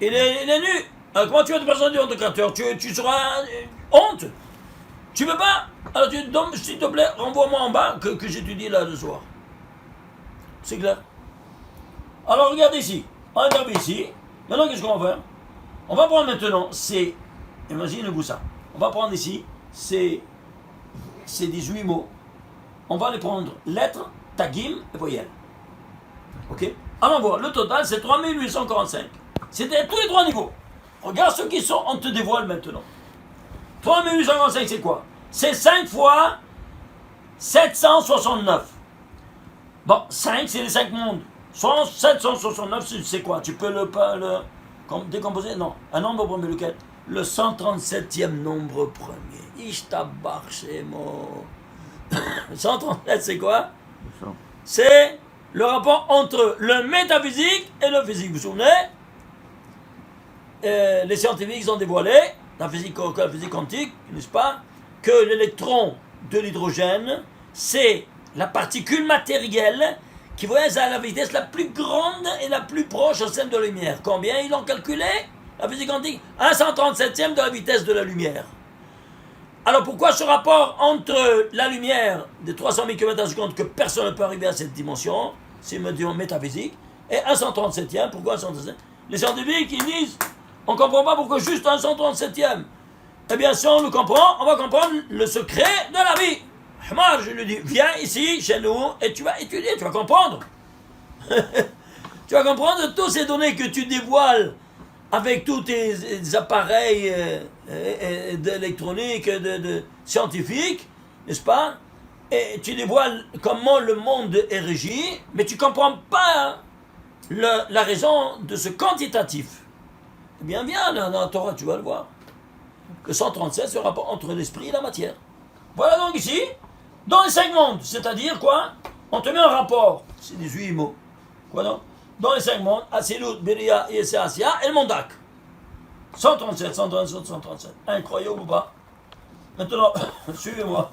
Il est nu. Alors, comment tu vas te présenter devant le Créateur? Tu seras honte. Tu veux pas? Alors donc, s'il te plaît, renvoie-moi en bas que j'étudie là le soir. C'est clair? Alors regarde ici. On est arrivé ici. Maintenant, qu'est-ce qu'on va faire? On va prendre maintenant imaginez-vous ça. On va prendre ici ces 18 mots. On va les prendre lettres, tagim et voyelles. Ok? Alors on voit, le total c'est 3845. C'était tous les 3 niveaux. Regarde ceux qui sont, on te dévoile maintenant. 3845 c'est quoi? C'est 5 fois 769. Bon, 5 c'est les 5 mondes. 769 c'est quoi? Tu peux le décomposer? Non. Un nombre premier lequel? Le 137e nombre premier. Ishtabar Shemo. 137 c'est quoi? C'est le rapport entre le métaphysique et le physique. Vous vous souvenez? Les scientifiques ont dévoilé, la physique quantique, n'est-ce pas, que l'électron de l'hydrogène, c'est la particule matérielle qui voyage à la vitesse la plus grande et la plus proche au sein de la lumière. Combien ils l'ont calculé? La physique quantique, 1/137e de la vitesse de la lumière. Alors pourquoi ce rapport entre la lumière des 300 000 km/s que personne ne peut arriver à cette dimension, c'est une dimension métaphysique, et 1/137e, pourquoi 1/137e? Les scientifiques, ils disent, on ne comprend pas pourquoi juste 1/137e. Eh bien, si on le comprend, on va comprendre le secret de la vie. Moi, je lui dis, viens ici, chez nous, et tu vas étudier, tu vas comprendre. Tu vas comprendre toutes ces données que tu dévoiles avec tous tes appareils d'électronique, de scientifiques, n'est-ce pas? Et tu dévoiles comment le monde est régi, mais tu ne comprends pas la raison de ce quantitatif. Eh bien, viens dans la Torah, tu vas le voir. Le 137, c'est le rapport entre l'esprit et la matière. Voilà donc ici, dans les 5 mondes, c'est-à-dire quoi? On te met un rapport, c'est 18 mots. Quoi donc? Dans les 5 mondes, Asilut, Beria, Yesé, Asia et le Mondak. 137, 137, 137. Incroyable ou pas? Maintenant, suivez-moi.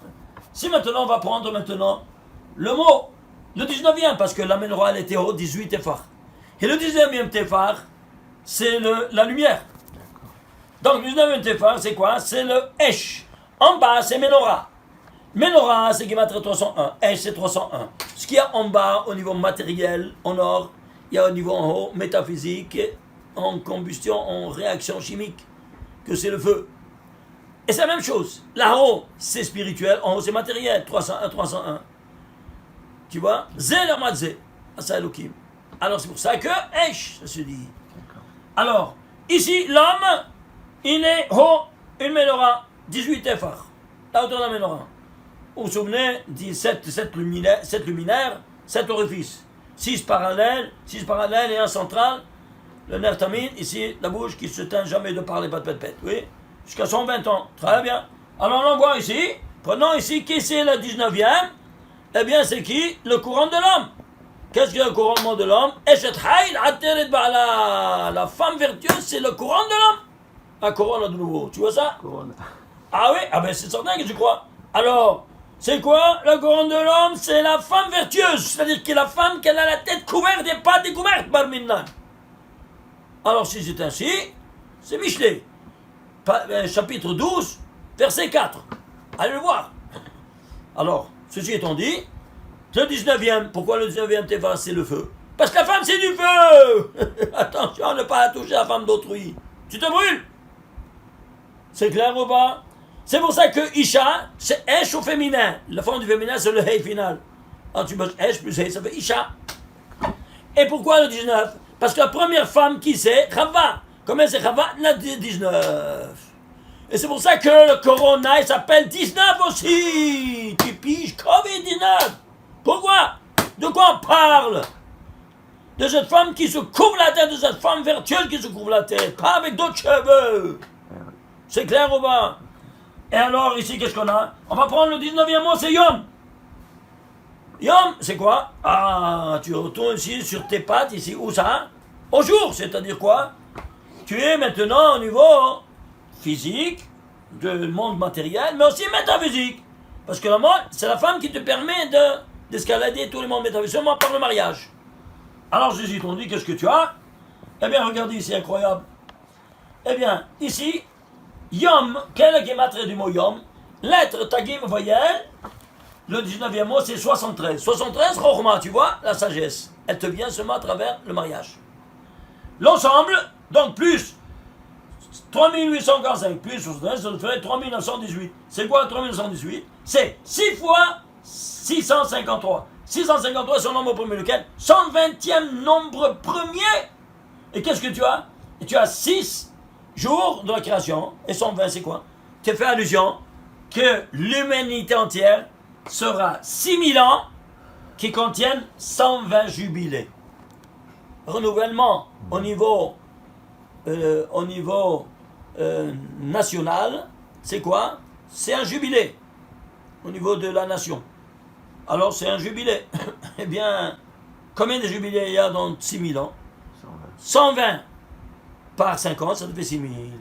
Si maintenant on va prendre le mot, le 19e, parce que la Ménorah elle était au 18 Téphar. Et le 19e Téphar, c'est la lumière. Donc le 19e Téphar, c'est quoi? C'est le Esh. En bas, c'est Ménorah. Ménorah, c'est Gematria 301. Esh, c'est 301. Ce qu'il y a en bas, au niveau matériel, en or, il y a au niveau en haut, métaphysique, en combustion, en réaction chimique, que c'est le feu. Et c'est la même chose. Là-haut, c'est spirituel, en haut, c'est matériel. 301, 301. Tu vois? Zé le Mazé. Asa Elohim. Alors, c'est pour ça que Esh, ça se dit. Alors, ici, l'homme, il est haut, une menorah, 18 efar. La hauteur de la menorah. Vous vous souvenez, dit 7 luminaires, 7 orifices. 6 parallèles et un central. Le nerf tamine, ici, la bouche qui se teint jamais de parler, pas de pète. Oui? Jusqu'à 120 ans. Très bien. Alors, on voit ici, prenons ici, qui c'est le 19e? Eh bien, c'est qui? Le courant de l'homme. Qu'est-ce qu'il y a le couronnement de l'homme? La femme vertueuse, c'est le courant de l'homme. La couronne de nouveau. Tu vois ça? Couronne. Ah oui? Ah ben c'est certain que tu crois. Alors, c'est quoi? Le courant de l'homme, c'est la femme vertueuse. C'est-à-dire que la femme qui a la tête couverte et pas découverte par Minna. Alors, si c'est ainsi, c'est Michelet. Chapitre 12, verset 4. Allez le voir. Alors, ceci étant dit, le 19e, pourquoi le 19e Teva, c'est le feu? Parce que la femme, c'est du feu. Attention à ne pas toucher la femme d'autrui. Tu te brûles. C'est clair ou pas? C'est pour ça que Isha, c'est Esh au féminin. La forme du féminin, c'est le Hey final. Alors tu bosses Esh plus Hey, ça fait Isha. Et pourquoi le 19? Parce que la première femme qui c'est, Chava. Combien c'est Chava? La 19. Et c'est pour ça que le Corona, il s'appelle 19 aussi. Tu piges Covid-19. Pourquoi? De quoi on parle? De cette femme qui se couvre la tête, de cette femme vertueuse qui se couvre la tête, pas avec d'autres cheveux. C'est clair ou pas? Et alors, ici, qu'est-ce qu'on a? On va prendre le 19e mot, c'est Yom. Yom, c'est quoi? Ah, tu retournes ici sur tes pattes, ici, où ça? Au jour, c'est-à-dire quoi? Tu es maintenant au niveau physique, du monde matériel, mais aussi métaphysique. Parce que la mode, c'est la femme qui te permet d'escalader tout le monde métaphysique, seulement par le mariage. Alors, Jésus t'ont dit, qu'est-ce que tu as? Eh bien, regardez ici, incroyable. Eh bien, ici, Yom, quel est le gématrie du mot Yom? Lettre, tagim, voyelle. Le 19e mot, c'est 73. 73, Chochma, tu vois, la sagesse. Elle te vient seulement à travers le mariage. L'ensemble, donc plus 3845, plus 73, ça fait 3918. C'est quoi 3918? C'est 6 fois 653. 653, c'est le nombre premier, lequel? 120e nombre premier. Et qu'est-ce que tu as? Et tu as 6 jours de la création. Et 120, c'est quoi? Tu fais allusion que l'humanité entière sera 6000 ans qui contiennent 120 jubilés. Renouvellement au niveau national, c'est quoi? C'est un jubilé au niveau de la nation. Alors c'est un jubilé. Eh bien, combien de jubilés il y a dans 6000 ans? 120 par 50, ça te fait 6000.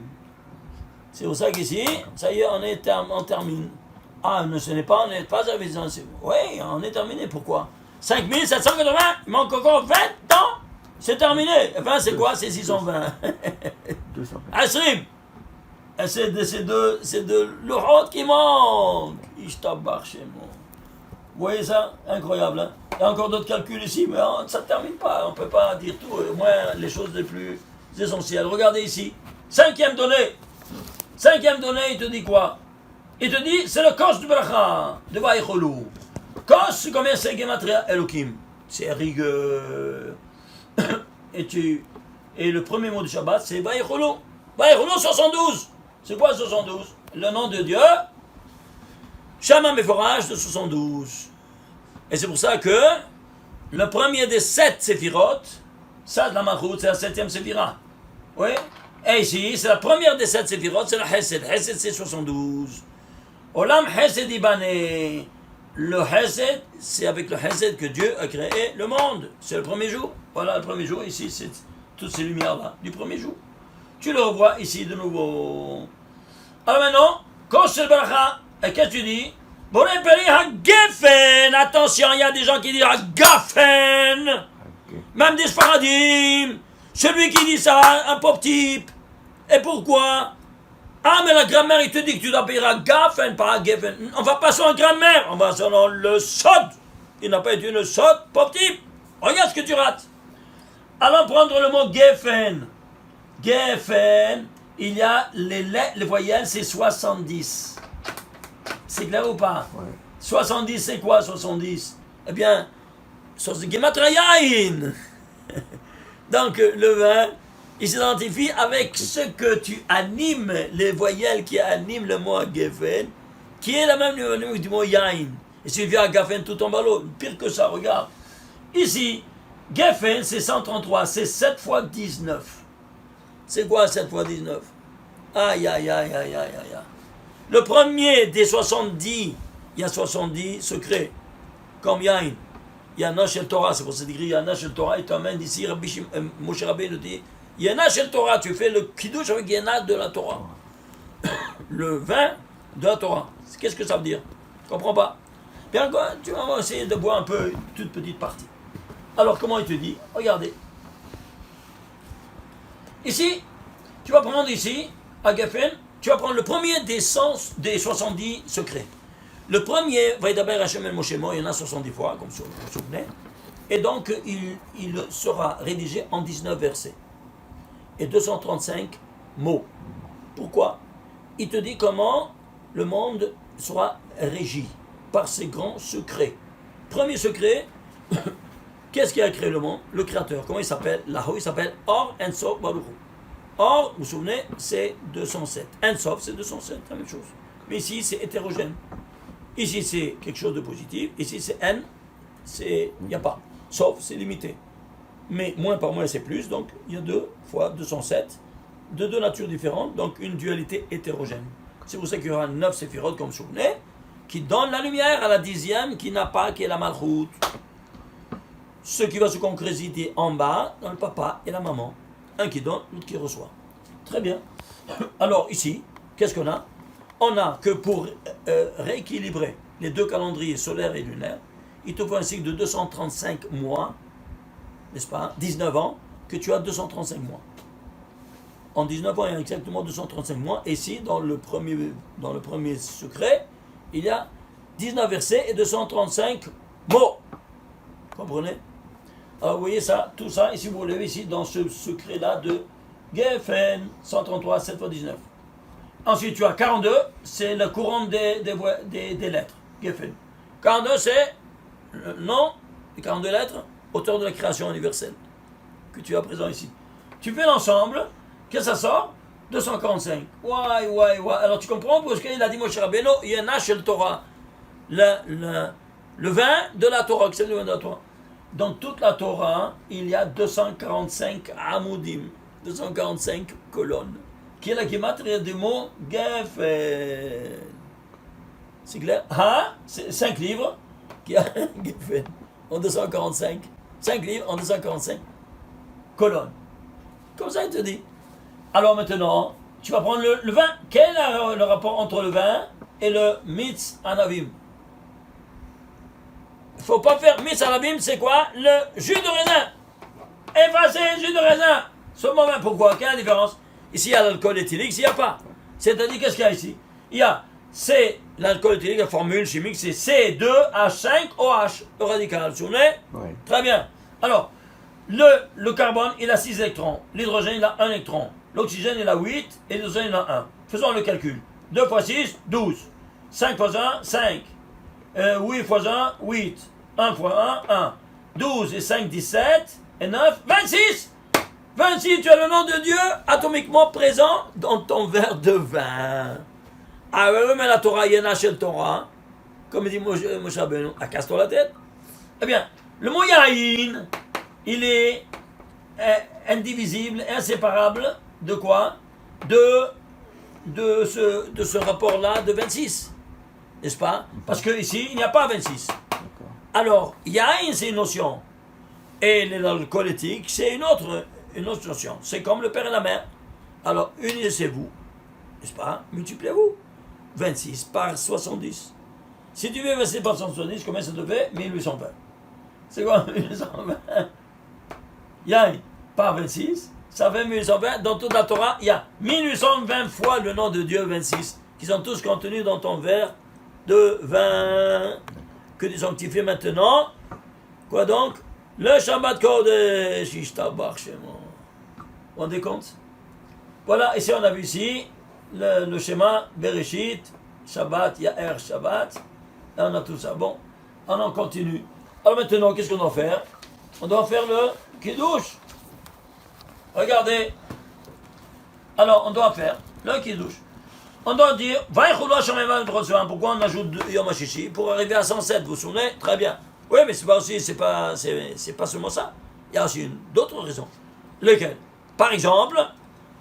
C'est pour ça qu'ici, ça y est, on termine. Ah, ce n'est pas, on n'est pas à 20 ans. Oui, on est terminé. Pourquoi? 5780, il manque encore 20 ans. C'est terminé. Enfin, c'est quoi? C'est 620. 220. Asrim. C'est de l'Uhud qui manque. Ishtabar chez moi. Vous voyez ça? Incroyable, hein? Il y a encore d'autres calculs ici, mais ça ne termine pas. On ne peut pas dire tout, au moins les choses les plus essentielles. Regardez ici. Cinquième donnée, il te dit quoi? Il te dit, c'est le Kos du Bracha, de Vaïcholou. Kos, combien c'est Gematria Elohim? C'est rigueux. Et le premier mot du Shabbat, c'est Vaïcholou. Vaïcholou 72. C'est quoi 72? Le nom de Dieu. Shama Meforage de 72. Et c'est pour ça que le premier des 7 séphirotes, ça de la Malchut, c'est la 7e séphira. Oui? Et ici, c'est la première des 7 séphirotes, c'est la Hesed. Hesed, c'est 72. Olam Hesed Ibané. Le Hesed, c'est avec le Hesed que Dieu a créé le monde. C'est le premier jour. Voilà, le premier jour, ici, c'est toutes ces lumières-là, du premier jour. Tu le revois ici de nouveau. Alors maintenant, Kos el Baracha. Et qu'est-ce que tu dis? Attention, il y a des gens qui disent Gafen. Même des Sfaradim. Celui qui dit ça, un pauvre type. Et pourquoi? Ah, mais la grammaire, il te dit que tu dois payer Gafen, pas Gefen. On va pas sur la grammaire, on va sur le Sod. Il n'a pas été le Sod, pauvre type. Regarde ce que tu rates. Allons prendre le mot Gefen. Gefen, il y a les voyelles, c'est 70. C'est clair ou pas? Ouais. 70, c'est quoi 70? Eh bien, Gematria Yain. Donc, le vin, il s'identifie avec ce que tu animes, les voyelles qui animent le mot Geffen, qui est la même niveau du mot Yain. Et si tu viens à Geffen, tout tombe à l'eau. Pire que ça, regarde. Ici, Geffen, c'est 133, c'est 7 fois 19. C'est quoi 7 fois 19? Aïe, aïe, aïe, aïe, aïe, aïe. Le premier des 70, il y a 70 secrets, comme Yain. Il y a Nash el Torah, c'est pour ça qu'il dit il y a Nash el Torah, il t'emmène d'ici, Moshe Rabbeinu dit il y a Nash el Torah, tu fais le kiddush avec Yana de la Torah. Le vin de la Torah. Qu'est-ce que ça veut dire? Je ne comprends pas. Bien, tu vas essayer de boire un peu, une toute petite partie. Alors, comment il te dit? Regardez. Ici, tu vas prendre ici, à Geffen, tu vas prendre le premier des 70 secrets. Le premier, Vaidaber Hashem el Moshe Mo, il y en a 70 fois, comme vous vous souvenez. Et donc, il sera rédigé en 19 versets. Et 235 mots. Pourquoi? Il te dit comment le monde sera régi par ces grands secrets. Premier secret, qu'est-ce qui a créé le monde? Le créateur. Comment il s'appelle? Là-haut, il s'appelle Or Ensof Baruch Hu. Or, vous vous souvenez, c'est 207. Ensof, c'est 207, la même chose. Mais ici, c'est hétérogène. Ici, c'est quelque chose de positif. Ici, c'est N, il n'y a pas. Sauf, c'est limité. Mais moins par moins, c'est plus. Donc, il y a 2 fois 207, de deux natures différentes. Donc, une dualité hétérogène. C'est pour ça qu'il y aura 9 séphirotes, comme vous vous souvenez, qui donnent la lumière à la 10e, qui n'a pas, qui est la malchoute. Ce qui va se concrétiser en bas, dans le papa et la maman. Un qui donne, l'autre qui reçoit. Très bien. Alors, ici, qu'est-ce qu'on a? On a que pour rééquilibrer les deux calendriers solaires et lunaires, il te faut un cycle de 235 mois, n'est-ce pas? 19 ans, que tu as 235 mois. En 19 ans, il y a exactement 235 mois. Et ici, dans le premier secret, il y a 19 versets et 235 mots. Comprenez? Alors, vous voyez ça, tout ça, ici, vous le voyez ici, dans ce secret-là de Geffen, 133, 7 fois 19. Ensuite, tu as 42, c'est le courant des lettres, Geffen. 42, c'est le nom des 42 lettres, auteur de la création universelle, que tu as présent ici. Tu fais l'ensemble, qu'est-ce que ça sort? 245. Ouais. Alors tu comprends parce qu'il a dit Moshe Rabbeinu, il y a Nash el Torah, le vin de la Torah, c'est le vin de la Torah. Dans toute la Torah, il y a 245 amudim, 245 colonnes, qui est la gematria du mot Geffen. C'est clair? C'est 5 livres qui a Geffen en 245. 5 livres en 245 colonnes. Comme ça, il te dit. Alors maintenant, tu vas prendre le vin. Quel est le rapport entre le vin et le mitz anavim? Il ne faut pas faire mitz anavim, c'est quoi? Le jus de raisin. Effacer le jus de raisin. Ce moment, pourquoi? Quelle est la différence? Ici, il y a l'alcool éthylique, ici, il n'y a pas. C'est-à-dire, qu'est-ce qu'il y a ici? Il y a l'alcool éthylique, la formule chimique, c'est C2H5OH, le radical. Vous vous souvenez? Oui. Très bien. Alors, le carbone, il a 6 électrons. L'hydrogène, il a 1 électron. L'oxygène, il a 8. Et l'hydrogène, il a 1. Faisons le calcul. 2 fois 6, 12. 5 fois 1, 5. 8 fois 1, 8. 1 fois 1, 1. 12 et 5, 17. Et 9, 26. 26, tu as le nom de Dieu atomiquement présent dans ton verre de vin. Ah oui, mais la Torah, il y en a chez le Torah. Comme dit Moshe Rabbeinu, casse-toi la tête. Eh bien, le mot Yahin, il est indivisible, inséparable de quoi? De ce rapport-là de 26. N'est-ce pas? Parce qu'ici, il n'y a pas 26. Alors, Yahin, c'est une notion. Et l'alcool éthique, c'est une autre notion. C'est comme le père et la mère. Alors, unissez-vous, n'est-ce pas? Multipliez-vous. 26 par 70. Si tu veux 26 par 70, combien ça te fait? 1820. C'est quoi 1820? Yahin par 26, ça fait 1820. Dans toute la Torah, il y a 1820 fois le nom de Dieu, 26, qui sont tous contenus dans ton verre de vin que tu sanctifies maintenant. Quoi donc? Le Shabbat Kodesh, Ishtabach Shemo. Vous vous rendez compte? Voilà, ici on a vu ici le schéma Bereshit, Shabbat, Ya'er, Shabbat. Là on a tout ça. Bon, alors on continue. Alors maintenant, qu'est-ce qu'on doit faire? On doit faire le Kiddush. Regardez. Alors on doit faire le Kiddush. On doit dire, pourquoi on ajoute Yom HaShishi? Pour arriver à 107, vous vous souvenez? Très bien. Oui, mais c'est pas seulement ça. Il y a aussi d'autres raisons. Lesquelles? Par exemple,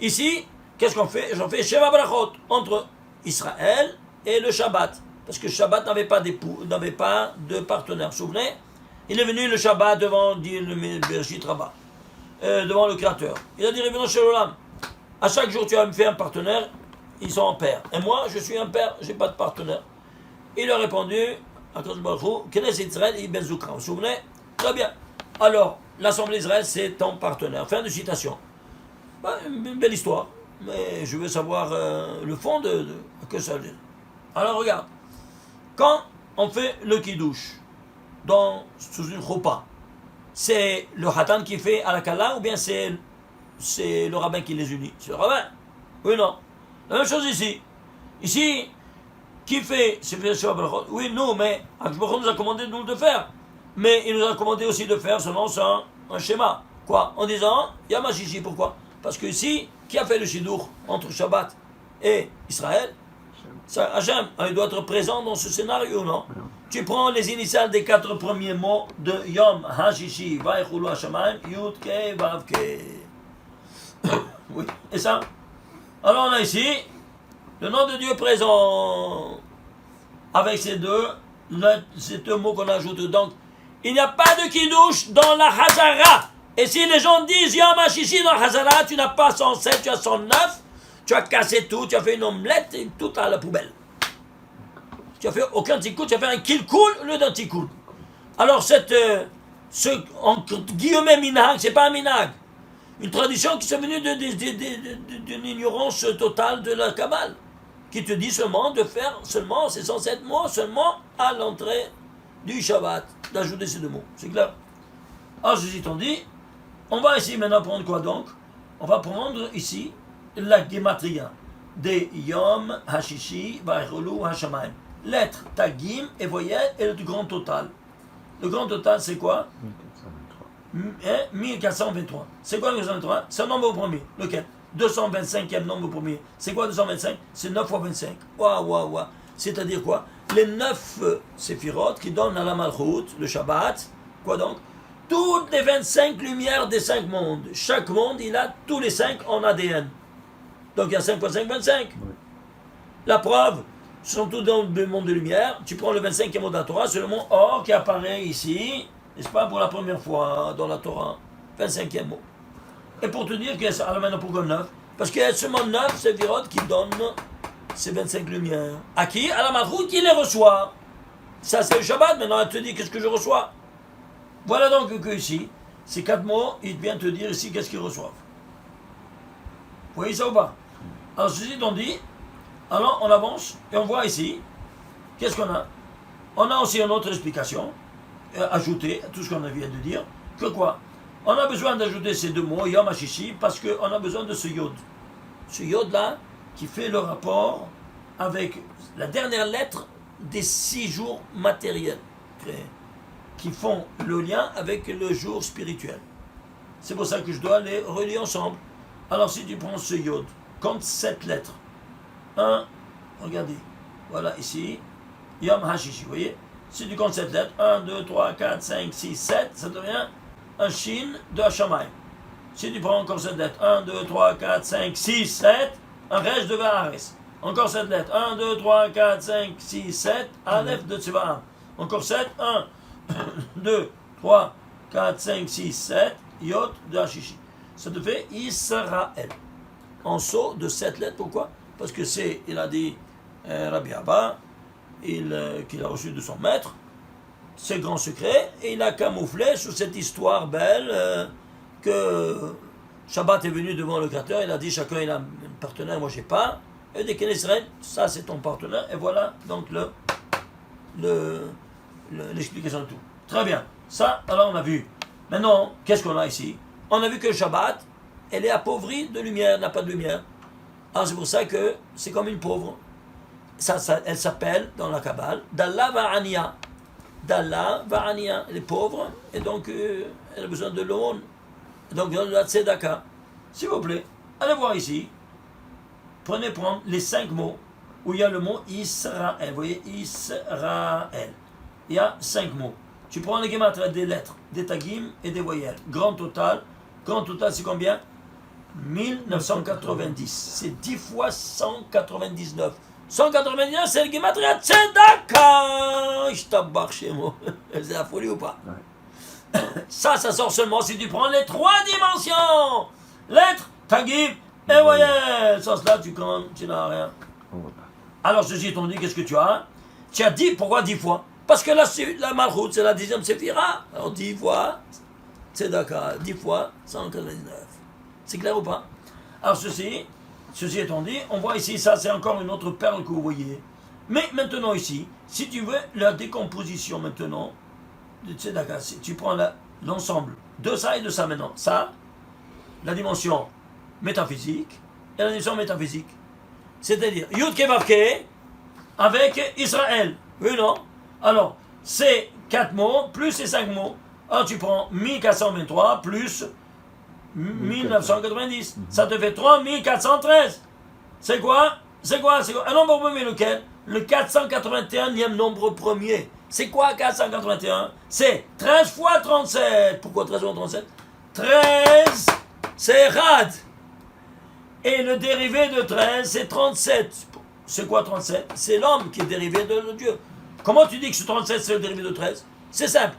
ici, qu'est-ce qu'on fait? J'en fais Sheva Brachot entre Israël et le Shabbat. Parce que le Shabbat n'avait pas de partenaire. Vous vous souvenez? Il est venu le Shabbat devant le Bereshit Rabbah, devant le Créateur. Il a dit, Revenons chez l'Olam. À chaque jour, tu as me fait un partenaire. Ils sont en père. Et moi, je suis un père, je n'ai pas de partenaire. Il a répondu, Knesset Israël et Ben Zoukra. Vous vous souvenez? Très bien. Alors, l'Assemblée d'Israël, c'est ton partenaire. Fin de citation. Une belle histoire. Mais je veux savoir le fond de que ça veut dire. Alors, regarde. Quand on fait le Kiddush sous une choupa, c'est le Hatan qui fait à la Kala ou bien c'est le rabbin qui les unit? C'est le rabbin. Oui, non. La même chose ici. Ici, qui fait oui, nous, mais Akshbachon nous a commandé de nous de faire. Mais il nous a commandé aussi de faire selon un schéma. Quoi? En disant, Yom HaShishi, pourquoi? Parce que ici, qui a fait le Shidur entre Shabbat et Israël? Hachem, il doit être présent dans ce scénario, non? Tu prends les initiales des 4 premiers mots de Yom HaShishi, Vaïchoulou Hashamayim, Yud Ke Vav Ke. Oui, et ça? Alors on a ici le nom de Dieu présent avec ces deux mots qu'on ajoute. Donc, il n'y a pas de Kiddush dans la Hazara. Et si les gens disent Yom HaShishi dans la Hazara, tu n'as pas 107, tu as 109, tu as cassé tout, tu as fait une omelette et tout à la poubelle. Tu as fait aucun tikkun, tu as fait un kilkul au lieu d'un tikkun. Alors entre guillemets minhag, c'est pas un minhag. Une tradition qui est venue d'une ignorance totale de la Kabbale, qui te dit seulement de faire seulement ces 107 mots, seulement à l'entrée du Shabbat, d'ajouter ces 2 mots. C'est clair? Alors, ceci étant dit, on va ici maintenant prendre quoi donc? On va prendre ici la Gematria des Yom HaShishi Vaïchoulou Hashamayim. Lettre Tagim et voyelle et le grand total. Le grand total, c'est quoi? 1423. C'est quoi 1423? C'est un nombre premier. Lequel? 225e nombre premier. C'est quoi 225? C'est 9 fois 25. Waouh. C'est-à-dire quoi? Les 9 séphirotes qui donnent à la Malchut, le Shabbat. Quoi donc? Toutes les 25 lumières des 5 mondes. Chaque monde, il a tous les 5 en ADN. Donc il y a 5 fois 5, 25. Oui. La preuve, ce sont tous dans le monde de lumière. Tu prends le 25e mot de la Torah, c'est le mot Or qui apparaît ici. N'est-ce pas, pour la première fois dans la Torah, 25e mot. Et pour te dire que alors maintenant pourquoi 9? Parce qu'il y a seulement 9 séphirotes qui donnent ces 25 lumières. À qui? À la Malchut qui les reçoit. Ça c'est le Shabbat, maintenant elle te dit qu'est-ce que je reçois. Voilà donc que ici, ces 4 mots, il vient te dire ici qu'est-ce qu'ils reçoivent. Vous voyez ça ou pas? Alors ceci étant dit, alors on avance et on voit ici, qu'est-ce qu'on a? On a aussi une autre explication. Ajouter à tout ce qu'on vient de dire, que quoi? On a besoin d'ajouter ces 2 mots, Yom HaShishi, parce qu'on a besoin de ce yod. Ce yod-là, qui fait le rapport avec la dernière lettre des 6 jours matériels, qui font le lien avec le jour spirituel. C'est pour ça que je dois les relier ensemble. Alors si tu prends ce yod, compte 7 lettres. 1, regardez, voilà ici, Yom HaShishi, vous voyez? Si tu comptes 7 lettres, 1, 2, 3, 4, 5, 6, 7, ça devient un Shin de Hashamayim. Si tu prends encore 7 lettres, 1, 2, 3, 4, 5, 6, 7, un Resh de Vahares. Encore 7 lettres, 1, 2, 3, 4, 5, 6, 7, Aleph de Tsevaam. Encore 7, 1, 2, 3, 4, 5, 6, 7, Yod de Hashishi. Ça te fait Israël. En saut de 7 lettres, pourquoi? Parce que il a dit Rabbi Abba, qu'il a reçu de son maître, ses grands secrets, et il a camouflé sous cette histoire belle que Shabbat est venu devant le Créateur, il a dit chacun il a un partenaire, moi j'ai pas, et dès qu'il est Israël, ça c'est ton partenaire, et voilà donc l'explication de tout. Très bien, ça alors on a vu. Maintenant, qu'est-ce qu'on a ici? On a vu que le Shabbat, elle est appauvrie de lumière, n'a pas de lumière. Alors c'est pour ça que c'est comme une pauvre. Elle s'appelle dans la Kabbale Dalla Va'ania. Dalla Va'ania, elle est pauvre et donc elle a besoin de l'aumône. Donc de la tzedaka. S'il vous plaît, allez voir ici. Prendre les 5 mots où il y a le mot Israël. Vous voyez, Israël. Il y a 5 mots. Tu prends les gématries des lettres, des tagim et des voyelles. Grand total, c'est combien? 1990. C'est 10 fois 199. 199, c'est le gématria tzedaka. Je t'abbarre chez moi. C'est la folie ou pas? Ouais. Ça sort seulement si tu prends les 3 dimensions. Lettres, tagim et voyelles. Sans cela, tu n'as rien. On voit pas. Alors, ceci étant dit, qu'est-ce que tu as? Tu as 10, pourquoi 10 fois? Parce que là, la Malchut, c'est la 10e séphira. Alors 10 fois, tzedaka, 10 fois, 199. C'est clair ou pas? Alors ceci étant dit, on voit ici, ça c'est encore une autre perle que vous voyez. Mais maintenant ici, si tu veux la décomposition maintenant de tzedaka, tu prends l'ensemble de ça et de ça maintenant. Ça, la dimension métaphysique et la dimension métaphysique. C'est-à-dire, Yud Kevavke avec Israël. Oui, non? Alors, c'est 4 mots plus ces 5 mots. Alors, tu prends 1423 plus 1990. Ça te fait 3413. C'est quoi? Un nombre premier, lequel? Le 481e nombre premier. C'est quoi 481? C'est 13 fois 37. Pourquoi 13 fois 37? 13, c'est Rad. Et le dérivé de 13, c'est 37. C'est quoi 37? C'est l'homme qui est dérivé de Dieu. Comment tu dis que ce 37, c'est le dérivé de 13? C'est simple.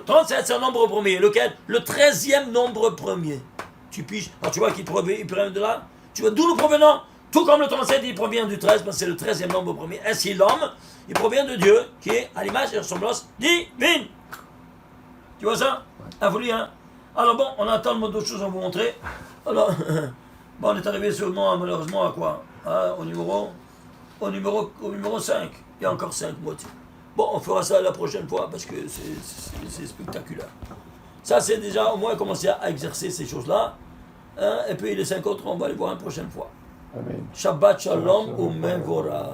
37, c'est un nombre premier. Lequel? Le 13e nombre premier. Tu piges. Alors tu vois qu'il provient de là? Tu vois d'où nous provenons? Tout comme le 37, il provient du 13, parce que c'est le 13e nombre premier. Ainsi, l'homme, il provient de Dieu, qui est à l'image et ressemblance divine. Tu vois ça? La folie, hein? Alors bon, on a tellement d'autres choses à vous montrer. Alors, bon, on est arrivé seulement, malheureusement, à quoi? Au numéro 5. Il y a encore 5 moitiés. Bon, on fera ça la prochaine fois parce que c'est spectaculaire. Ça, c'est déjà au moins commencer à exercer ces choses-là. Hein? Et puis les 5 autres, on va les voir une prochaine fois. Amen. Shabbat Shalom ou Memvora.